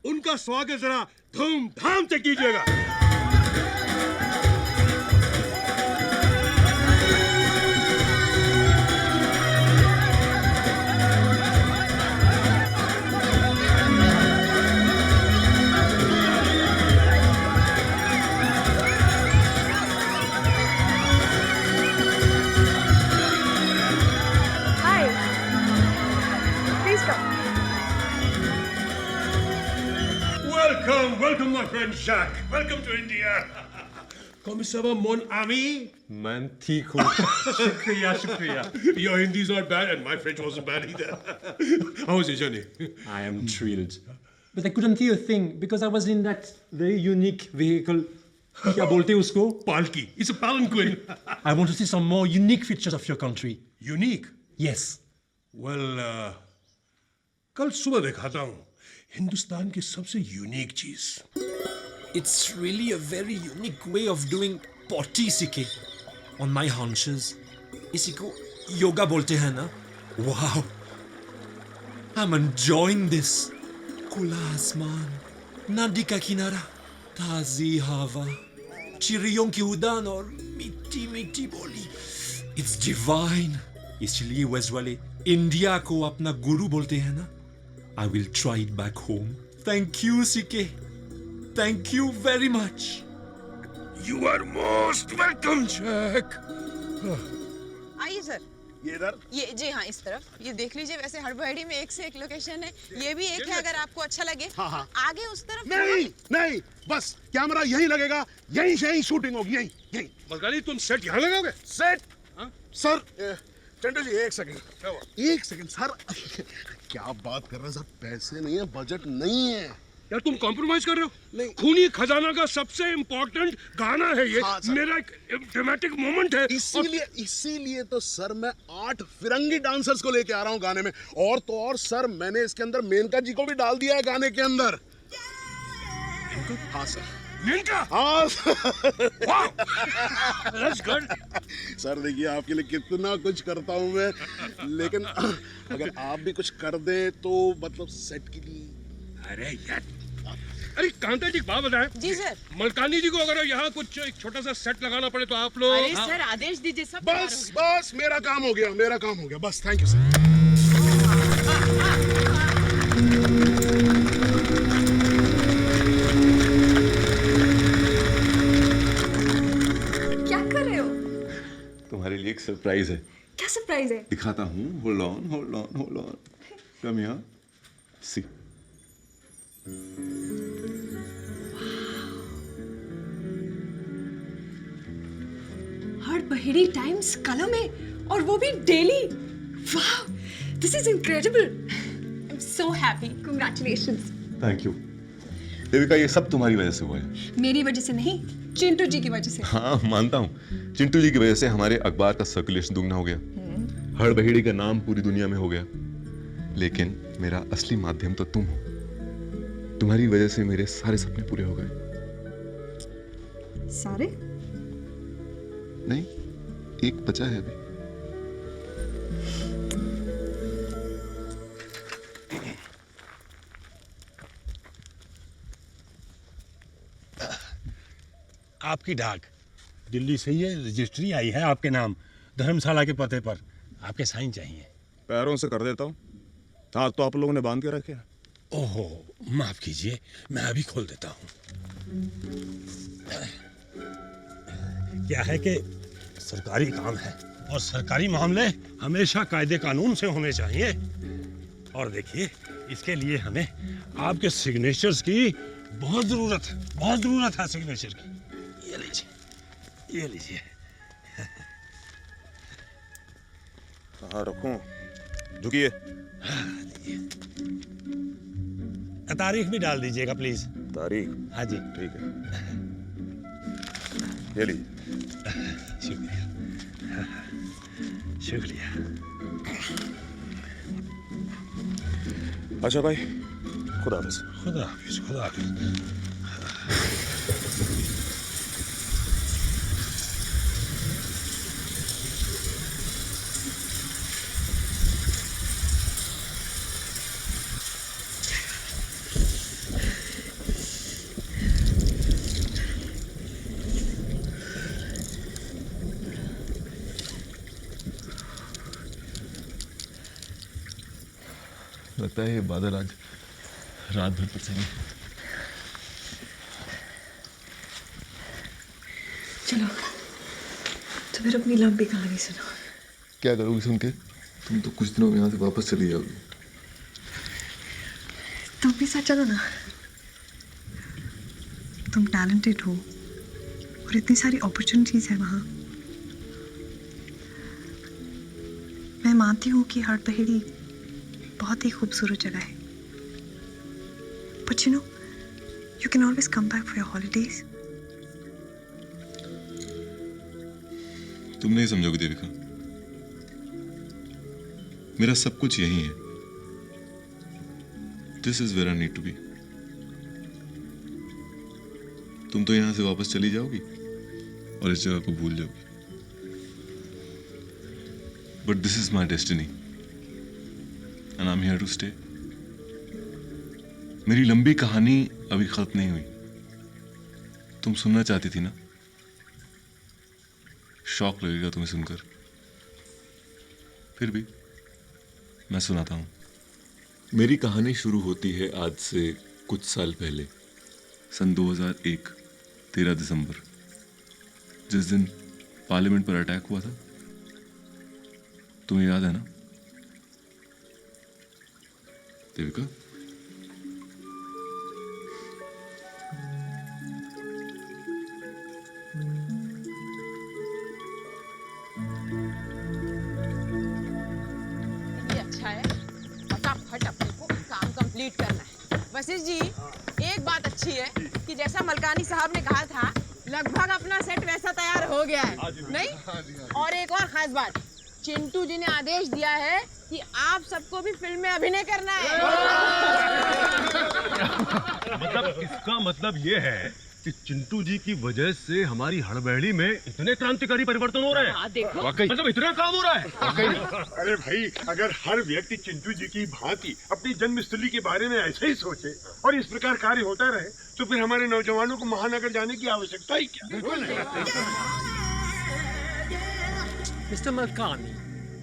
उनका स्वागत जरा धूमधाम से कीजिएगा। Welcome, my friend Jacques. Welcome to India. Comment ça va, mon ami? मैं ठीक हूँ। शुक्रिया। Your Hindi is not bad, and my French wasn't bad either. How was your journey? I am thrilled. But I couldn't hear a thing because I was in that very unique vehicle. क्या बोलते हैं उसको? Palki. It's a palanquin. I want to see some more unique features of your country. Unique? Yes. Well, कल सुबह दिखाता हूँ हिंदुस्तान की सबसे यूनिक चीज। It's really a very unique way of doing potty sike. On my hunches, इसी को योगा बोलते हैं ना? Wow. I'm enjoying this. खुला आसमान, नदी का किनारा, ताजी हवा, चिड़ियों की उड़ान और मीठी बोली। It's divine. इसलिए वेस्ट वाले इंडिया को अपना गुरु बोलते हैं ना? I will try it back home. Thank you, CK. Thank you very much. You are most welcome, Jack. आइए सर। ये इधर? ये जी हाँ, इस तरफ। ये देख लीजिए, वैसे हड़बड़ी में एक से एक लोकेशन है। ये भी एक है, अगर आपको अच्छा लगे। हाँ। आगे उस तरफ। नहीं, बस कैमरा यहीं लगेगा, यहीं शूटिंग होगी, यहीं। मलकानी, तुम सेट यहाँ लगाओगे? सेट? सर, चंटू जी एक सेकंड सर। क्या बात कर रहे हैं सर? पैसे नहीं है, बजट नहीं है यार। तुम कॉम्प्रोमाइज कर रहे हो? नहीं। खूनी खजाना का सबसे इम्पोर्टेंट गाना है ये। हाँ, मेरा एक ड्रामेटिक मोमेंट है। इसीलिए तो सर मैं 8 फिरंगी डांसर्स को लेके आ रहा हूँ गाने में। और तो और सर, मैंने इसके अंदर मेनका जी को भी डाल दिया है गाने के अंदर। हाँ सर। मेनका? हाँ। That's good. सर देखिए, आपके लिए कितना कुछ करता हूँ मैं, लेकिन अगर आप भी कुछ कर दें तो मतलब सेट के लिए। अरे यार, अरे कांता जी, बात बताएं। जी सर। मलकानी जी को अगर यहाँ कुछ एक छोटा सा सेट लगाना पड़े तो आप लोग। अरे सर, आदेश दीजिए। सब बस मेरा काम हो गया बस। Thank you sir. तुम्हारे लिए एक सरप्राइज है। क्या सरप्राइज है? दिखाता हूँ। Hold on. Come here. See. हड़बड़ी टाइम्स कलम में, और वो भी डेली। वाह, this is incredible. I am so happy. Congratulations. Thank you Devika, ये सब तुम्हारी वजह से हुआ है। मेरी वजह से नहीं, चिंटू जी की वजह से। हाँ, मानता हूँ। चिंटू जी की वजह से हमारे अखबार का सर्कुलेशन दुगना हो गया, हड़बहेड़ी का नाम पूरी दुनिया में हो गया। लेकिन मेरा असली माध्यम तो तुम हो। तुम्हारी वजह से मेरे सारे सपने पूरे हो गए। सारे? नहीं, एक बचा है अभी। आपकी डाक दिल्ली से ये रजिस्ट्री आई है आपके नाम, धर्मशाला के पते पर। आपके साइन चाहिए। पैरों से कर देता हूँ, हाथ तो आप लोगों ने बांध के रखे हैं। ओहो, माफ कीजिए, मैं अभी खोल देता हूँ। क्या है कि सरकारी काम है और सरकारी मामले हमेशा कायदे कानून से होने चाहिए। और देखिए, इसके लिए हमें आपके सिग्नेचर्स की बहुत जरूरत है सिग्नेचर की। ये लीजिए। हाँ रखूं? झुकिए। तारीख भी डाल दीजिएगा प्लीज। तारीख? हाँ जी। ठीक है, ये लीजिए। शुक्रिया। अच्छा भाई, खुदा हाफिज। खुदा हाफिज। लगता है ये बादल आज रात भर बरसेंगे। चलो तो फिर अपनी लंबी कहानी सुनो। क्या करोगी सुन के? तुम तो कुछ दिनों में यहाँ से वापस चली जाओगी। तुम भी साथ चलो ना। तुम टैलेंटेड हो और इतनी सारी अपॉर्चुनिटीज है वहाँ। मैं मानती हूँ कि हर पहेड़ी बहुत ही खूबसूरत जगह है, but you know, you can always come back for your holidays. तुम नहीं समझोगी देविका, मेरा सब कुछ यही है। This is where I need to be. तुम तो यहां से वापस चली जाओगी और इस जगह को भूल जाओगी, but this is my destiny. And I'm here to stay. मेरी लंबी कहानी अभी खत्म नहीं हुई। तुम सुनना चाहती थी ना? शॉक लगेगा तुम्हें सुनकर, फिर भी मैं सुनाता हूं। मेरी कहानी शुरू होती है आज से कुछ साल पहले, सन 2001, 13 दिसंबर, जिस दिन पार्लियामेंट पर अटैक हुआ था। तुम्हें याद है ना देविका? ये अच्छा है, फटाफट अपने को काम कंप्लीट करना है। वशिष्ठ जी, एक बात अच्छी है कि जैसा मलकानी साहब ने कहा था, लगभग अपना सेट वैसा तैयार हो गया है, नहीं? और एक और खास बात, चिंटू जी ने आदेश दिया है कि आप सबको भी फिल्म में अभिनय करना है। मतलब इसका मतलब ये है कि चिंटू जी की वजह से हमारी हड़बड़ी में इतने क्रांतिकारी परिवर्तन हो रहे हैं। हाँ, देखो। वाकई मतलब इतना काम हो रहा है। अरे भाई, अगर हर व्यक्ति चिंटू जी की भांति अपनी जन्मस्थली के बारे में ऐसे ही सोचे और इस प्रकार कार्य होता रहे, तो फिर हमारे नौजवानों को महानगर जाने की आवश्यकता ही क्या? मिस्टर मलकानी,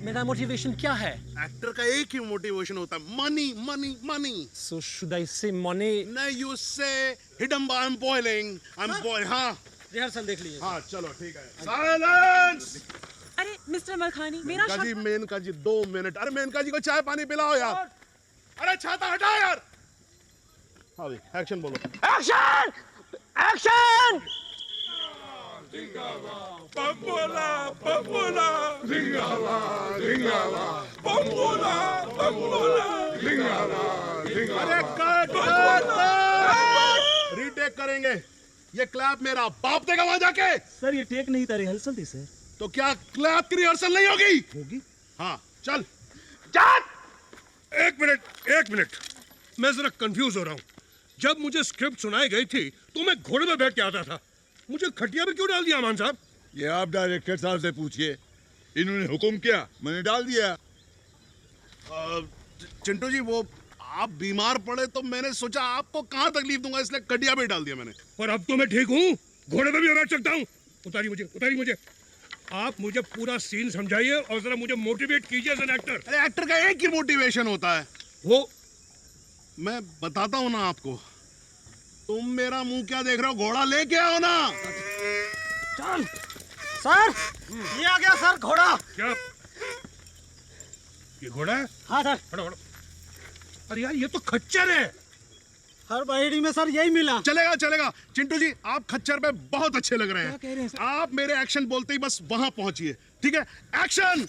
मेरा मोटिवेशन क्या है? एक्टर का एक ही मोटिवेशन होता है, money money money. So should I say money? No, you say hidamba, I'm boiling, I'm boiling। हाँ, रिहर्सल देख लीजिए। हाँ, चलो ठीक है। Silence! अरे मिस्टर मलखानी, मेरा मेनका जी, मेनका जी 2 मिनट। अरे मेनका जी को चाय पानी पिलाओ यार। अरे छाता हटाओ यार। हाँ भाई, एक्शन बोलो। Action! Action! Bambola, bambola, ringala, ringala, bambola, bambola, ringala, ringala। अरे रीटेक करेंगे। ये क्लैप मेरा बाप देगा वहां जाके। सर ये टेक नहीं था, रिहर्सल थी सर। तो क्या क्लैप की रिहर्सल नहीं होगी? होगी। हाँ, चल। एक मिनट, मैं जरा कंफ्यूज हो रहा हूँ। जब मुझे स्क्रिप्ट सुनाई गई थी तो मैं घोड़े में बैठ के आता था, मुझे खटिया पे क्यों डाल दिया अमान साहब? ये आप डायरेक्टर साहब से पूछिए, इन्होंने हुक्म किया, मैंने डाल दिया। चिंटू जी, वो आप बीमार पड़े तो मैंने सोचा आपको कहाँ तकलीफ दूंगा, इसलिए खटिया पे डाल दिया मैंने। और अब तो मैं ठीक हूँ, घोड़े पे भी बैठ सकता हूँ। उतारिए मुझे। आप मुझे पूरा सीन समझाइए और जरा मुझे मोटिवेट कीजिए एज एन एक्टर। अरे एक्टर का एक ही मोटिवेशन होता है, वो मैं बताता हूँ ना आपको। तुम मेरा मुंह क्या देख रहे हो? घोड़ा लेके आओ ना। चल सर, ये आ गया सर घोड़ा। क्या ये घोड़ा है? हाँ सर। हटो। अरे यार ये तो खच्चर है। हर बहेड़ी में सर यही मिला। चलेगा चलेगा चिंटू जी, आप खच्चर में बहुत अच्छे लग रहे हैं। क्या कह रहे हैं सर? आप मेरे एक्शन बोलते ही बस वहां पहुंचिए, ठीक है? एक्शन।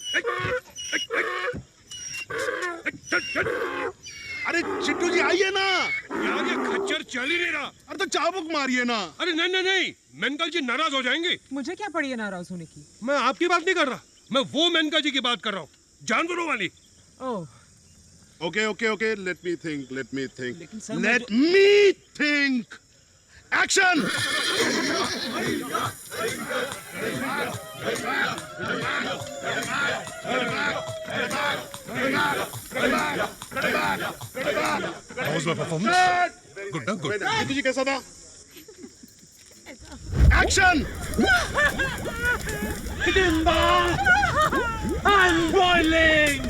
अरे चिंटू जी आइए ना। यार ये खच्चर चल ही नहीं रहा। अरे तो चाबुक मारिए ना। अरे नहीं नहीं नहीं, मेनका जी नाराज हो जाएंगे। मुझे क्या पड़ी है नाराज होने की? मैं आपकी बात नहीं कर रहा, मैं वो मेनका जी की बात कर रहा हूँ, जानवरों वाली। Oh okay okay okay, let me think sir, let me think. Action. How was my performance? Good, ना? Good. चिंटू जी कैसा था? Action. I'm boiling!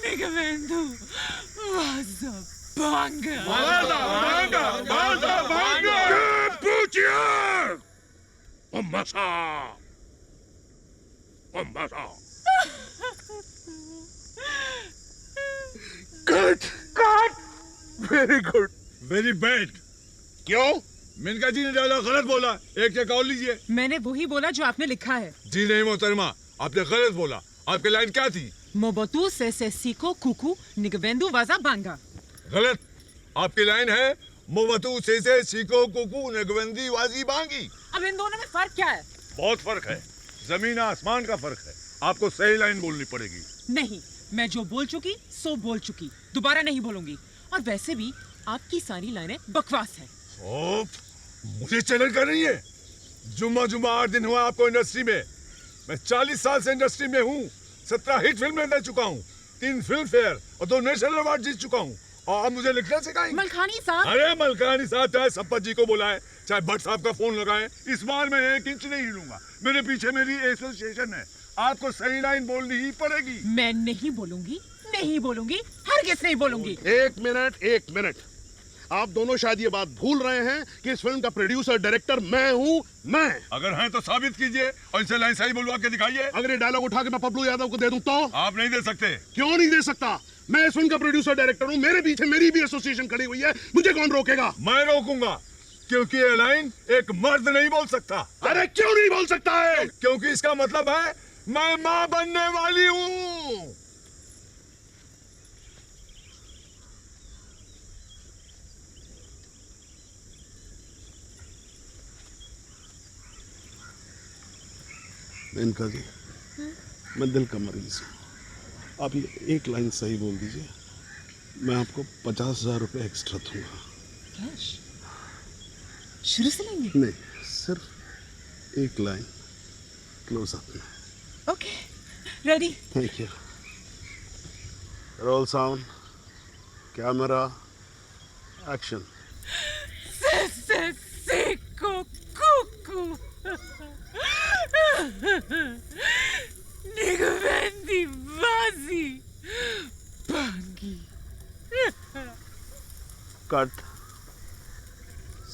Nigamento was a banga! Butcher! Amasa! Amasa! Cut very good very bad. क्यों? मेनका जी ने dialogue गलत बोला, एक check और लीजिए। मैंने वही बोला जो आपने लिखा है। जी नहीं मोहतरमा, आपने गलत बोला। आपकी लाइन क्या थी? मोबतू से सीको कुकू निगवेंदु वाजा बांगा। गलत। आपकी लाइन है मोबतू से सीको कुकू नगवंदी वाजी बांगी। अब इन दोनों में फर्क क्या है? बहुत फर्क है, जमीन आसमान का फर्क है। आपको सही लाइन बोलनी पड़ेगी। नहीं, मैं जो बोल चुकी सो बोल चुकी, दोबारा नहीं बोलूंगी। और वैसे भी आपकी सारी लाइनें बकवास हैं। मुझे चैलेंज कर रही है? जुम्मा 8 दिन हुआ आपको इंडस्ट्री में। मैं 40 साल से इंडस्ट्री में हूँ। 17 हिट फिल्में दे चुका हूँ, 3 फिल्म फेयर और 2 नेशनल अवार्ड जीत चुका हूँ। और आप मुझे लिखना सिखाएंगे? मलखानी साहब। अरे मलखानी साहब चाहे संपत जी को बुलाए, चाहे भट्ट साहब का फोन लगाए, इस बार मैं 1 इंच नहीं हिलूंगा। मेरे पीछे मेरी एसोसिएशन है। आपको सही लाइन बोलनी ही पड़ेगी। मैं नहीं बोलूंगी, नहीं बोलूंगी, हरगिज़ नहीं बोलूंगी। एक मिनट। आप दोनों शायद ये बात भूल रहे हैं कि इस फिल्म का प्रोड्यूसर डायरेक्टर मैं हूँ। मैं अगर हैं तो साबित कीजिए और इनसे लाइन सही बोलवा के दिखाइए। अगर ये डायलॉग उठा के मैं पप्पू यादव को दे दूं तो? आप नहीं दे सकते। क्यों नहीं दे सकता? मैं इस फिल्म का प्रोड्यूसर डायरेक्टर हूँ, मेरे पीछे मेरी भी एसोसिएशन खड़ी हुई है, मुझे कौन रोकेगा? मैं रोकूंगा, क्योंकि ये लाइन एक मर्द नहीं बोल सकता। अरे क्यों नहीं बोल सकता है? क्योंकि इसका मतलब है मैं मां बनने वाली हूँ। मेनका जी, मैं दिल का मरीज हूँ। आप ये एक लाइन सही बोल दीजिए, मैं आपको 50,000 रुपए एक्स्ट्रा दूंगा। कैश? शुरू से लेंगे? नहीं, सिर्फ एक लाइन क्लोज अप में। Okay, ready. Thank you. Role sound, camera, action. Seco cuckoo. Nigavendi vazi bangi. Cut.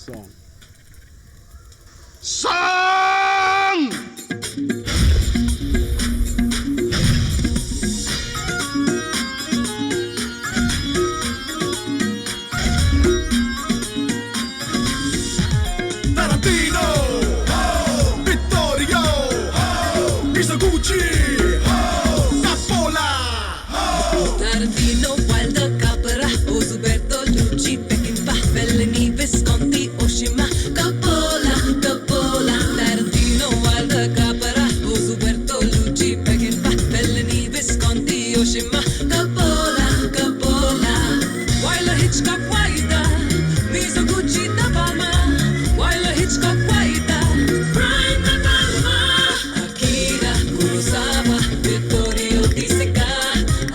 Song. Tarantino, Vittorio, Mizoguchi, Coppola. Tarantino, Wilder, Capra, Osuberto, Lucci, Peckinpah, Fellini, Visconti, Oshima, Coppola, Coppola. Tarantino, Wilder, Capra, Osuberto, Lucci, Peckinpah, Fellini, Visconti, Oshima, Coppola, Coppola. Wilder, Hitchcock, Wilder, Mizoguchi, De Palma, Wilder, Hitchcock, Wilder, Brian De Palma, Akira Kurosawa, Vittorio De Sica,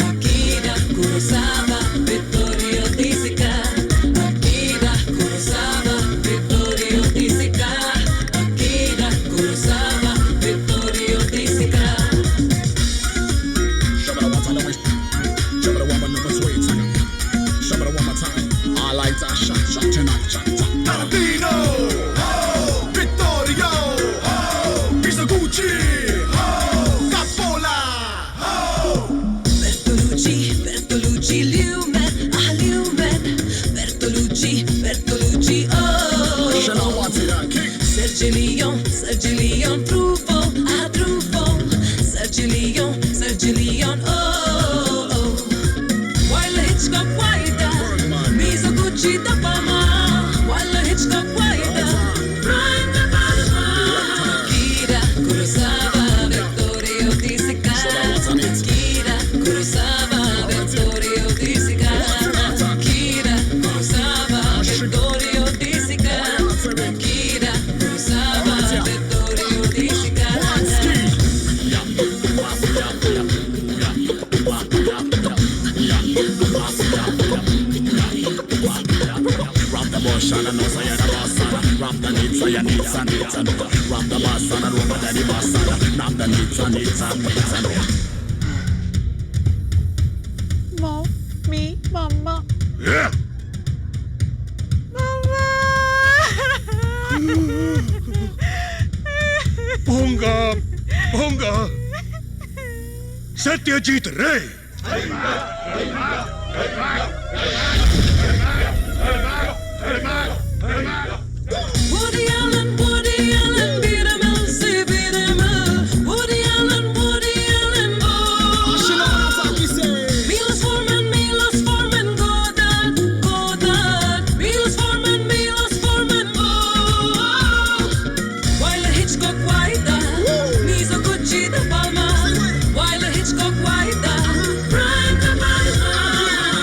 Akira Kurosawa, Vittorio De Sica, Akira Kurosawa, Vittorio De Sica, Akira Kurosawa, Vittorio De Sica. Shabba-da-wah-ta-da-wah. Shabba-da-wah-ba-da-wah-sweet. Shabba-da-wah. Bertolucci, Bertolucci, Lumen, Lumen, Bertolucci, Bertolucci, oh. Sergio Leone, Truffaut, Truffaut, Sergio Leone, oh. While Hitchcock wider, Mizoguchi da Palma, while Hitchcock wider, Brian da Palma, Akira Kurosawa, Vittorio Di Sica, Akira Kurosawa, Vittorio Di Sica, Akira Kurosawa, Vittorio Di Sica, Akira Kurosawa, Vittorio Di Sica. Rap the boss and I know say you're the boss and rap the needs so you need and needs and rap the boss and I know that the boss and rap the needs and needs and needs and Mommy, Mama. Yeah. Ponga, ponga. Satyajit Ray. Woody Allen, beat 'em up, say beat 'em up. Woody Allen, oh. Milos Forman, Godard. Milos Forman, oh. While Hitchcock wider, Mizoguchi da Palma. While Hitchcock wider, Brian da Palma.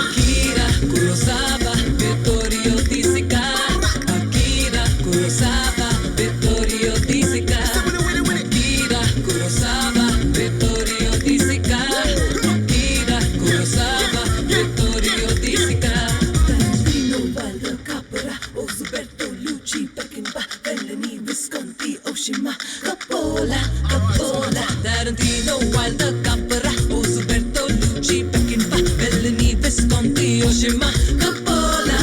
Akira Kurosawa, Vittorio Di Sica. Akira Kurosawa, Vittorio Di Sica. Akira Kurosawa, Vittorio Di Sica. Akira Kurosawa, Vittorio Di Sica. Tarantino, Wilder, Capra, Ozu, Bertolucci, Peckinpah, Fellini, Visconti, Oshima, Coppola. Tarantino, Wilder, Capra, Ozu, Bertolucci, Peckinpah, Fellini, Visconti, Oshima, Coppola.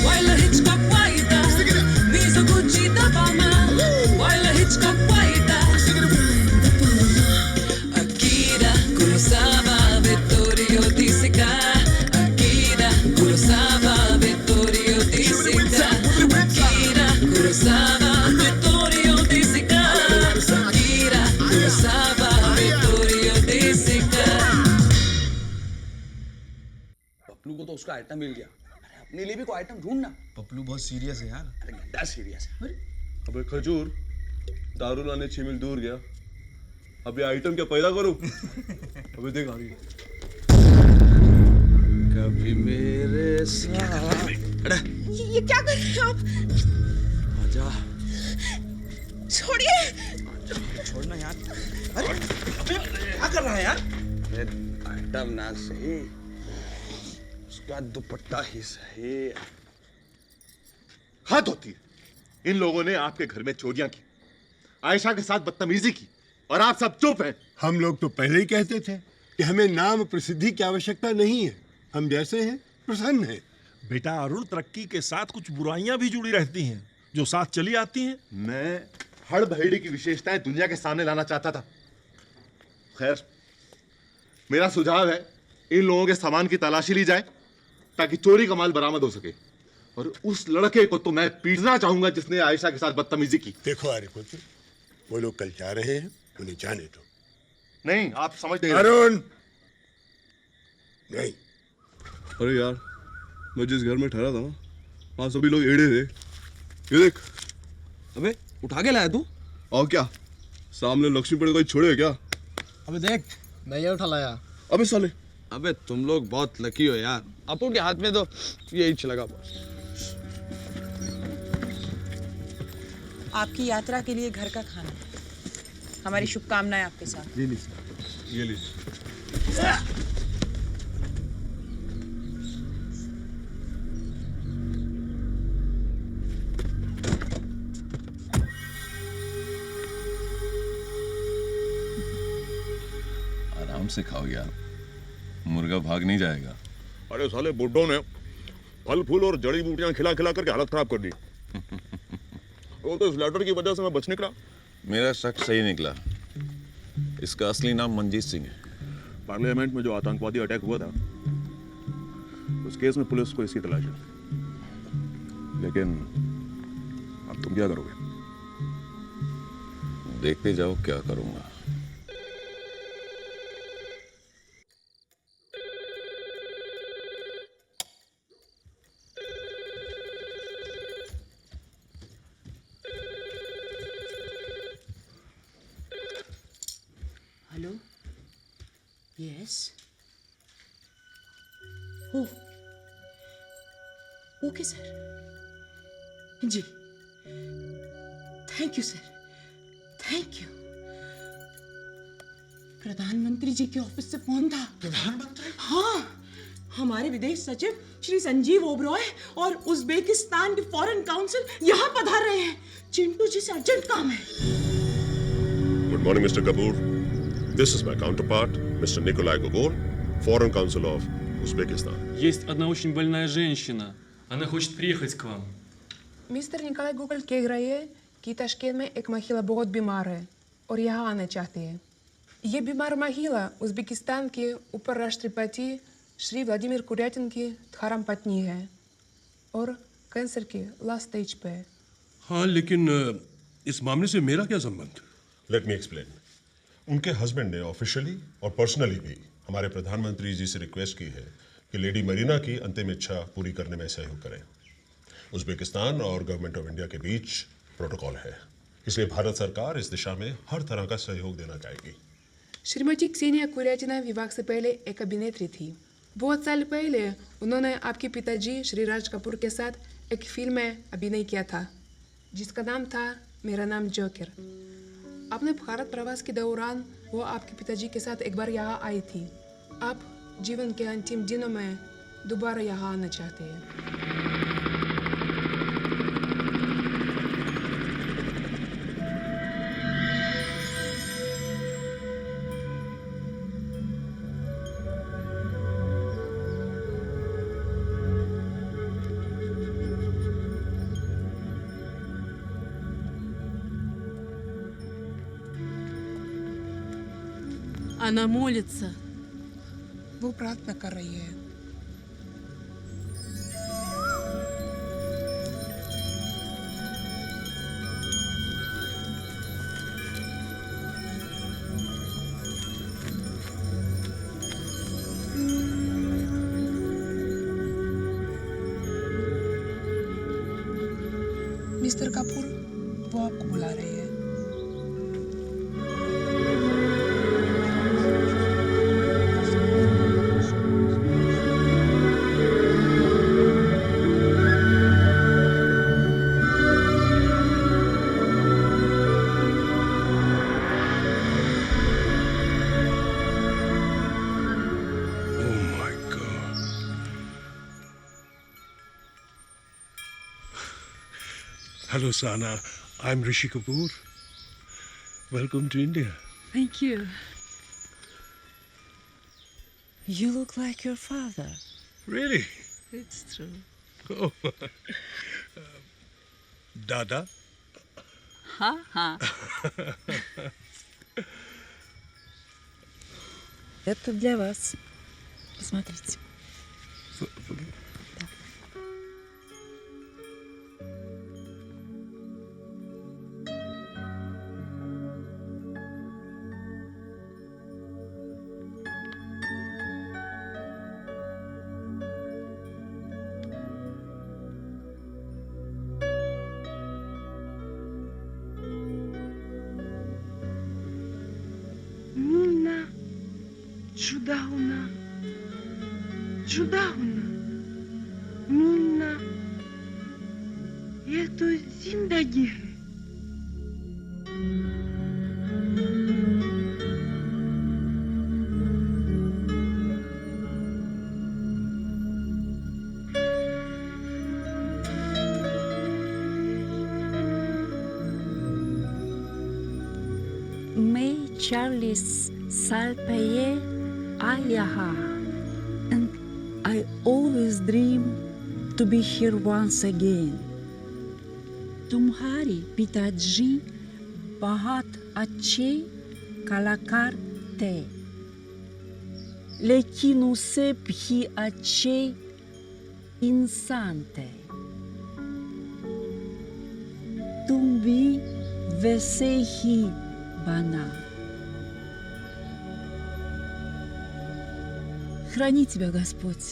While Hitchcock wider, Mizoguchi da Palma. While Hitchcock wider, Akira Kurosawa, Vittorio Di Sica. Akira Kurosawa, Vittorio Di Sica. Akira Kurosawa, Vittorio Di Sica. Akira Kurosawa, Vittorio Di Sica. Paplu को तो उसका item मिल गया। अरे अपने लिए भी कोई item ढूंढना। पप्लू बहुत सीरियस है यार। अरे गंदा सीरियस है। अबे खजूर, दारू लाने 6 मील दूर गया। अब ये आइटम क्या पैदा करूं? अबे देख आ रही है। कभी मेरे साथ। अरे ये क्या कर रहे हो आप? आजा। छोड़िए। छोड़ना यार। अरे क्या कर रहा है यार? अरे आइटम ना सही, उसका दुपट्टा ही सही। हद होती है। इन लोगों ने आपके घर में चोरियां की, आयशा के साथ बदतमीजी की, और आप सब चुप हैं। हम लोग तो पहले ही कहते थे कि हमें नाम प्रसिद्धि की आवश्यकता नहीं है। हम जैसे हैं प्रसन्न हैं। बेटा अरुण, तरक्की के साथ कुछ बुराइयां भी जुड़ी रहती हैं जो साथ चली आती हैं। मैं हड़बड़ी की विशेषताएं दुनिया के सामने लाना चाहता था। खैर, मेरा सुझाव है इन लोगों के सामान की तलाशी ली जाए ताकि चोरी का माल बरामद हो सके। और उस लड़के को तो मैं पीटना चाहूंगा जिसने आयशा के साथ बदतमीजी की। देखो आर्यपुत्र, वो लोग कल जा रहे हैं, उन्हें जाने दो। नहीं, आप समझ नहीं। अरुण, नहीं। अरे यार, मैं जिस घर में ठहरा था ना, वहाँ सभी लोग एड़े थे। ये देख। अबे उठा के लाया तू? और क्या, सामने लक्ष्मीपुर कोई छोड़े क्या? अबे देख, मैं ये उठा लाया। अबे साले, अबे तुम लोग बहुत लकी हो यार। अपू के हाथ में तो यही चलेगा बस। आपकी यात्रा के लिए घर का खाना, हमारी शुभकामनाएं आपके साथ। ये लीजिए, ये लीजिए। आराम से खाओ यार, मुर्गा भाग नहीं जाएगा। अरे साले बुड्ढों ने फल फूल और जड़ी बूटियां खिला खिला करके हालत खराब कर दी। वो तो इस लेटर की वजह से मैं बच निकला। मेरा शक सही निकला। इसका असली नाम मंजीत सिंह है। पार्लियामेंट में जो आतंकवादी अटैक हुआ था उस केस में पुलिस को इसकी तलाश है। लेकिन अब तुम क्या करोगे? देखते जाओ क्या करूंगा। Hello, yes, oh, okay sir, जी, thank you sir, thank you. प्रधानमंत्री जी के ऑफिस से फोन था। प्रधानमंत्री? हाँ, हमारे विदेश सचिव श्री संजीव ओबरॉय और उज्बेकिस्तान के फॉरेन काउंसिल यहाँ पधार रहे हैं। चिंटू जी से अर्जेंट काम है। Good morning, Mr. Kapoor. This is my counterpart, Mr. Nikolai Gogol, Foreign Council of Uzbekistan. Есть одна очень больная женщина. Она хочет приехать к вам. Mister Nikolai Google कह रहे हैं कि ताशकंद में एक महिला बहुत बीमार है और यहाँ आना चाहती है। ये बीमार महिला उज़्बेकिस्तान के उपराष्ट्रपति श्री व्लादिमीर कुर्यातिन की धर्म पत्नी है और कैंसर के लास्ट स्टेज पे है। हाँ, लेकिन इस मामले से मेरा क्या संबंध? Let me explain. उनके हस्बैंड ने ऑफिशियली और पर्सनली भी हमारे प्रधानमंत्री जी से रिक्वेस्ट की है कि लेडी मरीना की अंतिम इच्छा पूरी करने में सहयोग करें। उज़्बेकिस्तान और गवर्नमेंट ऑफ इंडिया के बीच प्रोटोकॉल है, इसलिए भारत सरकार इस दिशा में हर तरह का सहयोग देना चाहेगी। श्रीमती क्सेनिया कुर्यातिना विवाह से पहले एक अभिनेत्री थी। बहुत साल पहले उन्होंने आपके पिताजी श्री राज कपूर के साथ एक फिल्म में अभिनय किया था जिसका नाम था मेरा नाम जोकर। अपने भारत प्रवास के दौरान वो आपके पिताजी के साथ एक बार यहाँ आई थी। आप जीवन के अंतिम दिनों में दोबारा यहाँ आना चाहते हैं। Она молится. वो प्रार्थना कर रही है। मिस्टर कपूर, वो आपको बुला रहे हैं। Hello, Sana. I'm Rishi Kapoor. Welcome to India. Thank you. You look like your father. Really? It's true. Oh. Dada? Ха-ха. Это для вас. Посмотрите. चुदाउना चुदाउना Meena ये तो जिंदगी है। मैं 40 साल पहले आया and I always dream to be here once again. तुम्हारे पिताजी बहुत अच्छे कलाकार थे। le chinusephi acei insante. Tumbi vesehi bana. Храни тебя Господь.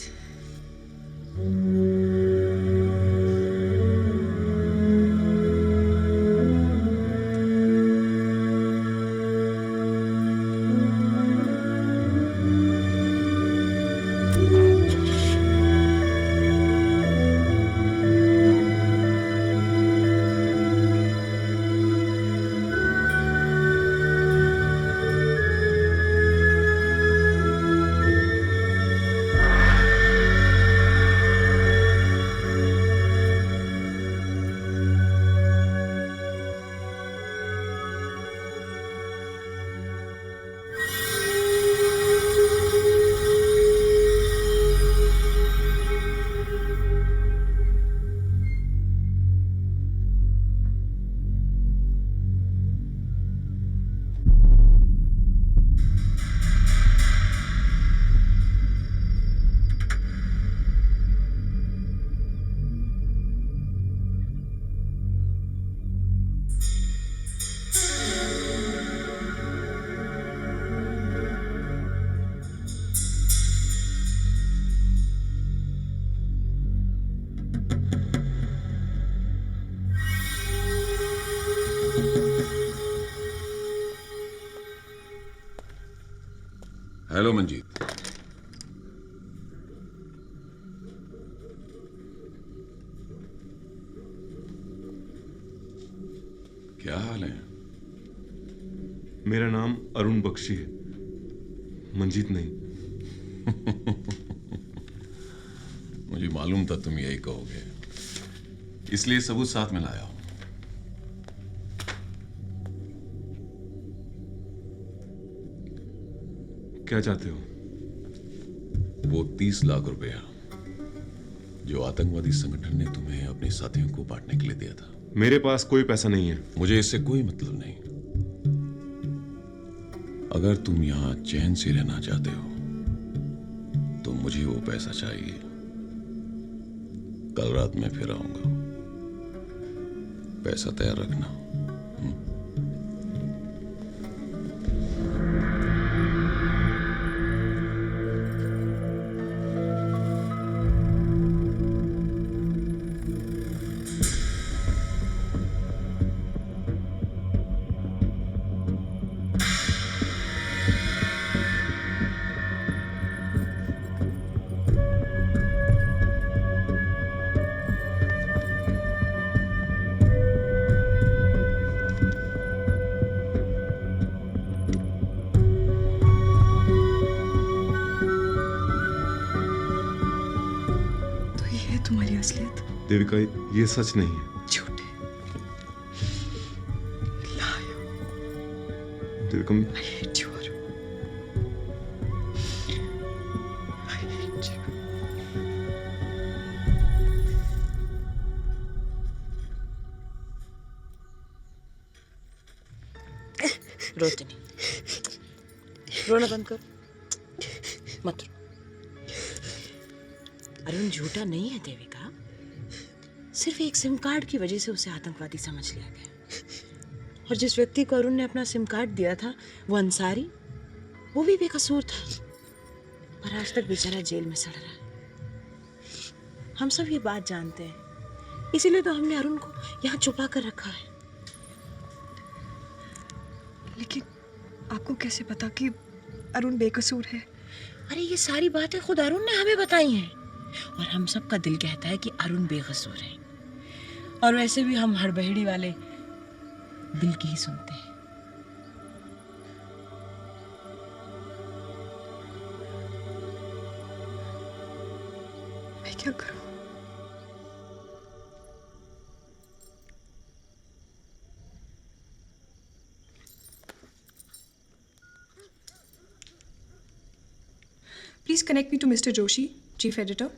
Hello Manjeet. क्या हाल है? मेरा नाम अरुण बख्शी है, मंजीत नहीं। मुझे मालूम था तुम यही कहोगे, इसलिए सबूत साथ में लाया हूं। क्या चाहते हो? वो 30 लाख रुपया जो आतंकवादी संगठन ने तुम्हें अपने साथियों को बांटने के लिए दिया था। मेरे पास कोई पैसा नहीं है। मुझे इससे कोई मतलब नहीं। अगर तुम यहां चैन से रहना चाहते हो तो मुझे वो पैसा चाहिए। कल रात में फिर आऊंगा, पैसा तैयार रखना। तुम्हारी असलियत? देविका, ये सच नहीं है। झूठे। Devika, I hate you, Arun. I hate you. रोते नहीं, रोना बंद करो, मत रो। अरुण झूठा नहीं है देविका, सिर्फ एक सिम कार्ड की वजह से उसे आतंकवादी समझ लिया गया। और जिस व्यक्ति को अरुण ने अपना सिम कार्ड दिया था, वो अंसारी, वो भी बेकसूर था, और आज तक बेचारा जेल में सड़ रहा है। हम सब ये बात जानते हैं, इसीलिए तो हमने अरुण को यहाँ छुपा कर रखा है। लेकिन आपको कैसे पता कि अरुण बेकसूर है? अरे ये सारी बातें खुद अरुण ने हमें बताई हैं, और हम सब का दिल कहता है कि अरुण बेकसूर है। और वैसे भी हम हड़बड़ी वाले दिल की ही सुनते हैं। मैं क्या करूं? Please connect me to Mr. Joshi, Chief Editor.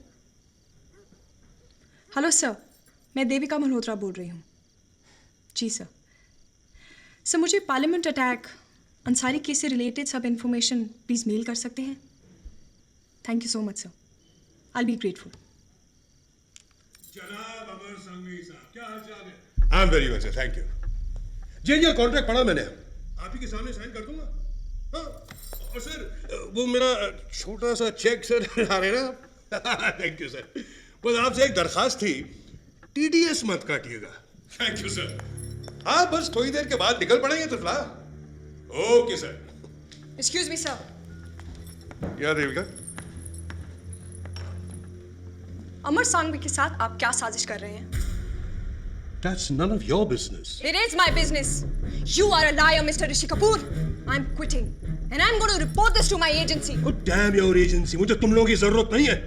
Hello sir, मैं देविका मल्होत्रा बोल रही हूँ। जी सर। सर, मुझे पार्लियामेंट अटैक, अंसारी केस से रिलेटेड सब इन्फॉर्मेशन प्लीज़ मेल कर सकते हैं? Thank you so much, sir. I'll be grateful. जनाब अमर संघवी साहब, क्या हाल चाल है? I'm very well, sir. Thank you. ये कॉन्ट्रैक्ट पढ़ा मैंने, आप ही के सामने साइन कर दूंगा। हाँ, और सर वो मेरा छोटा सा चेक सर आ रहे ना। Thank you sir. बस आपसे एक दरखास्त थी, TDS मत काटिएगा। Thank you sir. हाँ, बस थोड़ी देर के बाद निकल पड़ेंगे triphala. Okay sir. Excuse me, sir. क्या देविका? अमर सांघवी के साथ आप क्या साजिश कर रहे हैं? That's none of your business. It is my business. You are a liar, Mr. Rishi Kapoor. I'm quitting, and I'm going to report this to my agency. Oh, damn your agency. मुझे तुम लोगों की जरूरत नहीं है।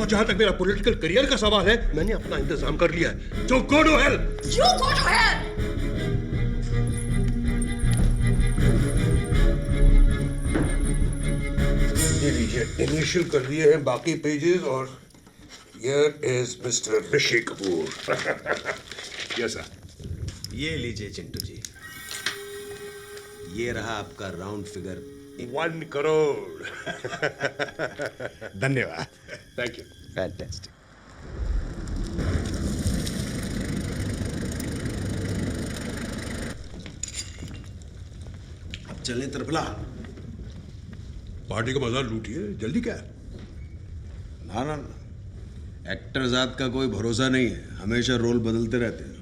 और जहाँ तक मेरा पॉलिटिकल करियर का सवाल है, मैंने अपना इंतजाम कर लिया है। So go to hell. You go to hell. ये लीजिए, इनिशियल कर दिए हैं बाकी पेजेस और here is Mr. Rishi Kapoor. Yes sir. ये लीजिए चिंटू जी, ये रहा आपका राउंड फिगर 1 करोड़। धन्यवाद। Thank you. फैंटास्टिक। अब चलें त्रिफला। पार्टी का मजा लूटिए, जल्दी क्या है? ना ना, एक्टर जात का कोई भरोसा नहीं है, हमेशा रोल बदलते रहते हैं।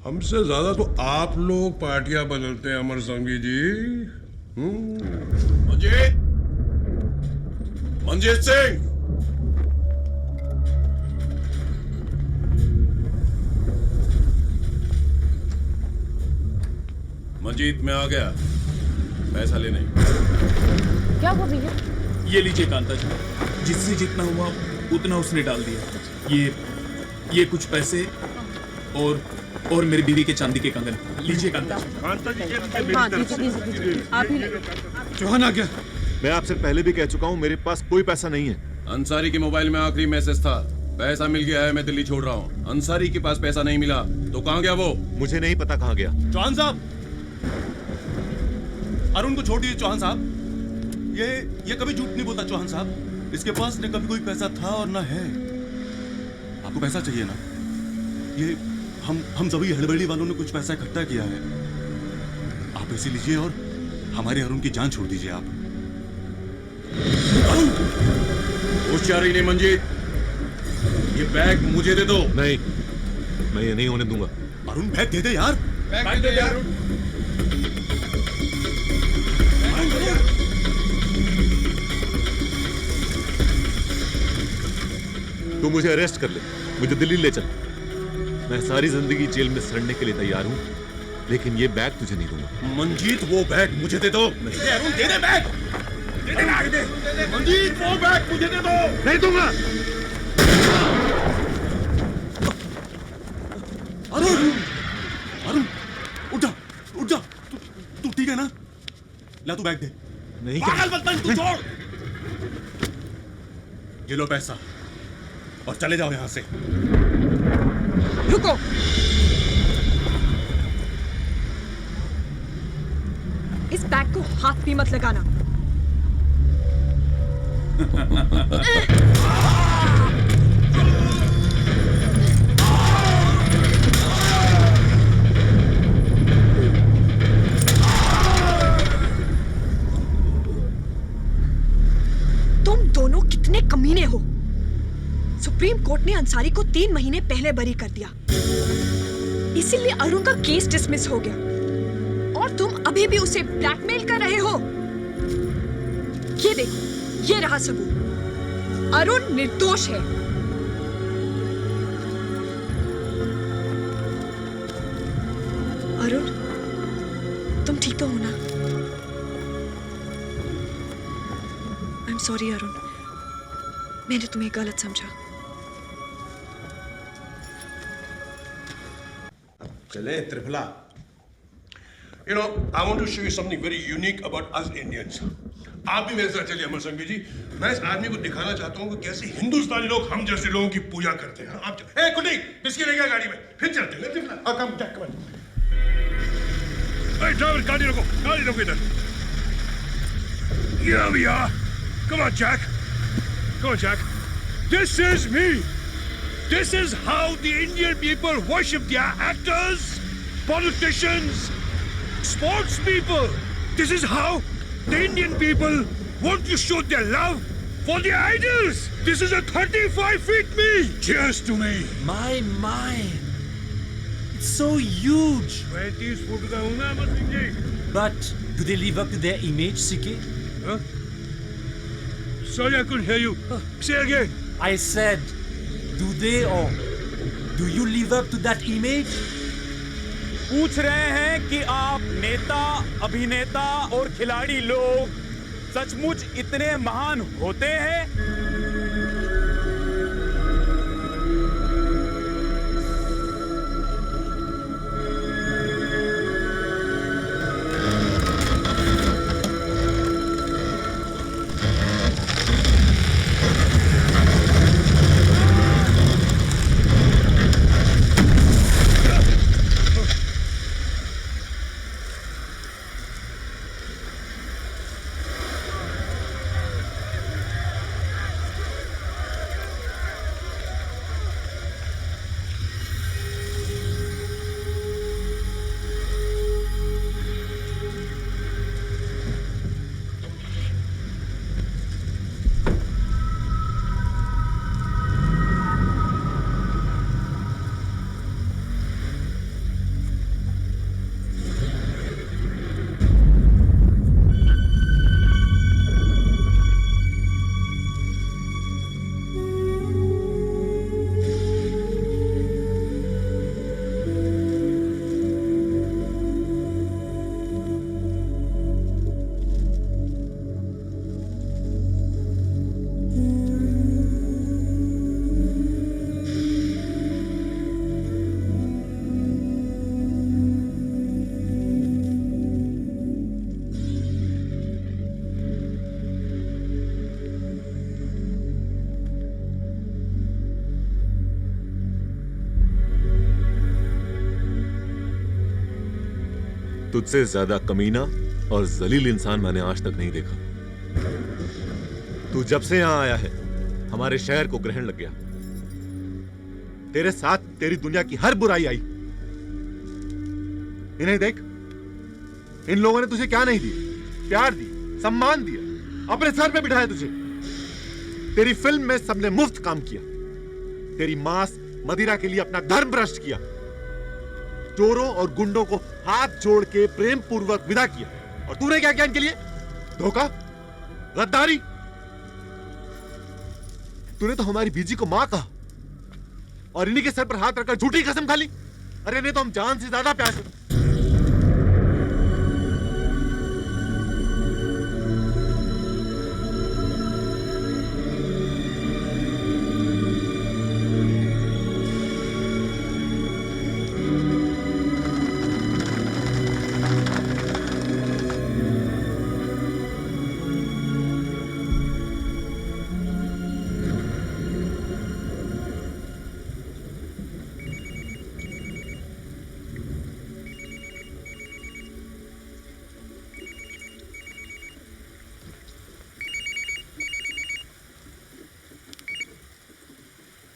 हमसे ज्यादा तो आप लोग पार्टियां बदलते हैं अमर संघवी जी। मंजीत सिंह, मंजीत मैं आ गया पैसा लेने। क्या हुआ भैया? ये लीजिए कांता जी, जिससे जितना हुआ उतना उसने डाल दिया। ये कुछ पैसे और मेरी बीवी के चांदी के कंगन। लीजिए कांता जी। आप ही चौहान आ गया। मैं आपसे पहले भी कह चुका हूँ, मेरे पास कोई पैसा नहीं है। अंसारी के मोबाइल में आखिरी मैसेज था, पैसा मिल गया है, मैं दिल्ली छोड़ रहा हूँ। अंसारी के पास पैसा नहीं मिला तो कहाँ गया वो? मुझे नहीं पता कहाँ गया। चौहान साहब, अरुण को छोड़ दीजिए चौहान साहब। ये कभी झूठ नहीं बोलता चौहान साहब। इसके पास न कभी कोई पैसा था और न है। आपको पैसा चाहिए ना? ये हम सभी हड़बड़ी वालों ने कुछ पैसा इकट्ठा किया है। आप पैसे लीजिए और हमारे अरुण की जान छोड़ दीजिए आप। होशियारी नहीं मंजीत, ये बैग मुझे दे दो। नहीं, मैं ये नहीं होने दूंगा। अरुण बैग दे दे यार। बैग दे दे यार। तू मुझे अरेस्ट कर ले, मुझे दिल्ली ले चल। मैं सारी जिंदगी जेल में सड़ने के लिए तैयार हूँ, लेकिन ये बैग तुझे नहीं दूंगा। मंजीत वो बैग मुझे दे दो। अरुण दे दे बैग। दे दे। मंजीत वो बैग मुझे दे दो। नहीं दूंगा। अरुण उठ जा। तू ठीक है ना? ला तू बैग दे। नहीं, पागल बन तू, छोड़। ये लो पैसा और चले जाओ यहां से। रुको। इस बैग को हाथ भी मत लगाना। तुम दोनों कितने कमीने हो। सुप्रीम कोर्ट ने अंसारी को 3 महीने पहले बरी कर दिया, इसीलिए अरुण का केस डिसमिस हो गया और तुम अभी भी उसे ब्लैकमेल कर रहे हो। ये देखो, ये रहा सबूत। अरुण निर्दोष है। अरुण, तुम ठीक तो हो ना? आई एम सॉरी अरुण, मैंने तुम्हें गलत समझा। चले triphala. You know, I want to show you something very unique about us Indians. आप भी मेरे साथ चलिए अमर संघवी जी। मैं इस आदमी को दिखाना चाहता हूँ कि कैसे हिंदुस्तानी लोग हम जैसे लोगों की पूजा करते हैं। आप ए कुटी, बिस्किट लेके आ गाड़ी में, फिर चलते हैं। त्रिफला, कम जैक कम। ए ड्राइवर, गाड़ी रोको इधर। Yeah, we are. Come on, Jack. Come on, Jack. This is me. This is how the Indian people worship their actors, politicians, sports people. This is how the Indian people want to show their love for their idols. This is a 35 feet me. Cheers to me. My. It's so huge. 20 foot का हूँ मैं मत लीजिए. But do they live up to their image, CK? Huh? Sorry, I couldn't hear you. Say again. I said, do they or do you live up to that image? पूछ रहे हैं कि आप नेता, अभिनेता और खिलाड़ी लोग सचमुच इतने महान होते हैं? तुझसे ज्यादा कमीना और जलील इंसान मैंने आज तक नहीं देखा। तू जब से यहां आया है हमारे शहर को ग्रहण लग गया। तेरे साथ तेरी दुनिया की हर बुराई आई। इन्हें देख, इन लोगों ने तुझे क्या नहीं दी? प्यार दी, सम्मान दिया, अपने सर पे बिठाया तुझे। तेरी फिल्म में सबने मुफ्त काम किया। तेरी मांस मदिरा के लिए अपना धर्म भ्रष्ट किया। चोरों और गुंडों को हाथ जोड़ के प्रेम पूर्वक विदा किया। और तूने क्या किया इनके लिए? धोखा, गद्दारी। तूने तो हमारी बीजी को मां कहा और इन्हीं के सर पर हाथ रखकर झूठी कसम खा ली। अरे नहीं तो हम जान से ज्यादा प्यार से।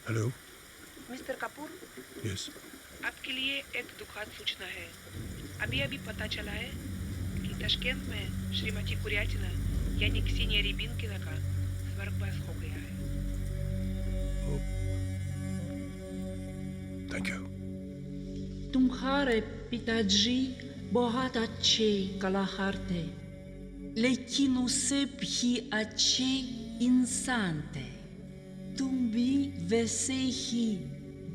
हेलो मिस्टर कपूर, यस, आपके लिए एक दुखद सूचना है। अभी अभी पता चला है कि ताशकंद में श्रीमती कुरियाटिना यानी क्सेनिया रिबिनकिना का स्वर्गवास हो गया है। Thank you. तुम्हारे पिताजी बहुत अच्छे कलाकार थे, लेकिन उसे भी अच्छे इंसान थे। तुम भी वैसे ही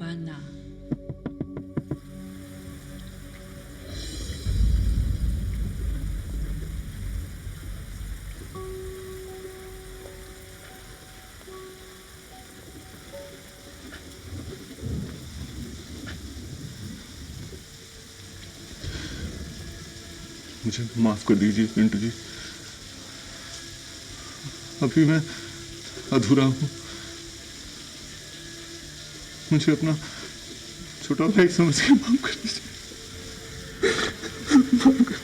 बना। मुझे माफ कर दीजिए पिंटू जी। अभी मैं अधूरा हूं। मुझे अपना छोटा भाई समझ के माफ कर दीजिए। माफ कर।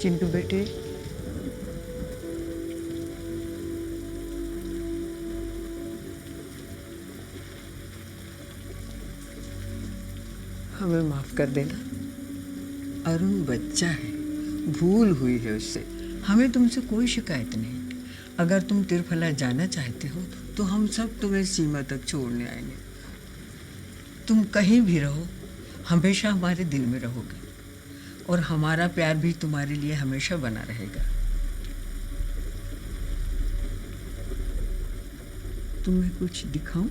चिंटू बेटे, हमें माफ कर देना। अरुण बच्चा है, भूल हुई है उससे। हमें तुमसे कोई शिकायत नहीं। अगर तुम तिरफला जाना चाहते हो तो हम सब तुम्हें सीमा तक छोड़ने आएंगे। तुम कहीं भी रहो, हमेशा हमारे दिल में रहोगे और हमारा प्यार भी तुम्हारे लिए हमेशा बना रहेगा। तुम्हें कुछ दिखाऊं?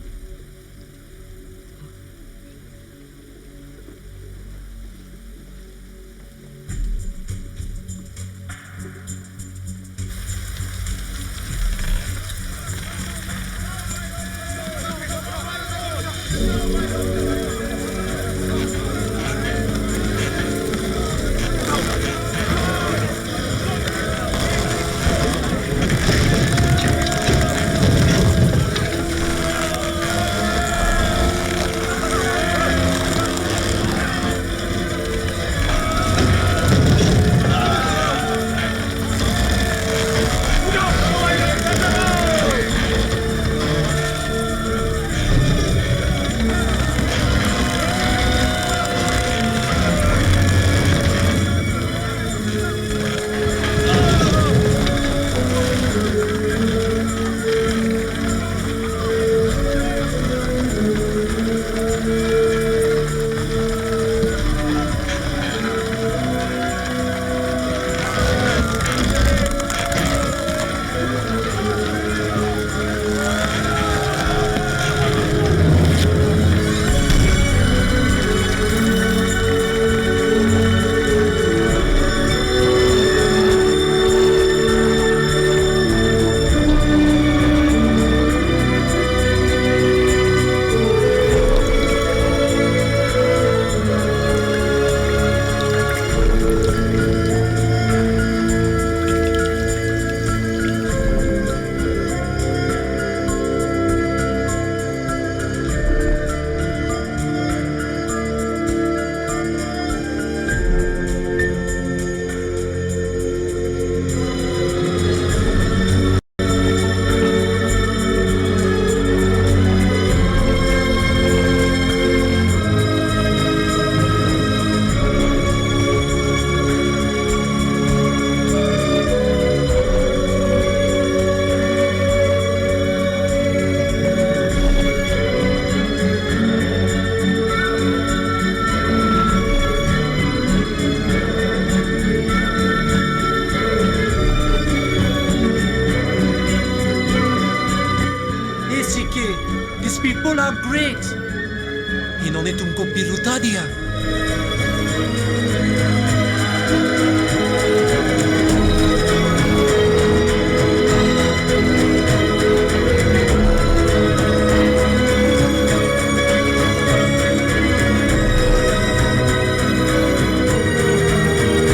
These people are great. इन्होंने तुमको बिरुदा दिया।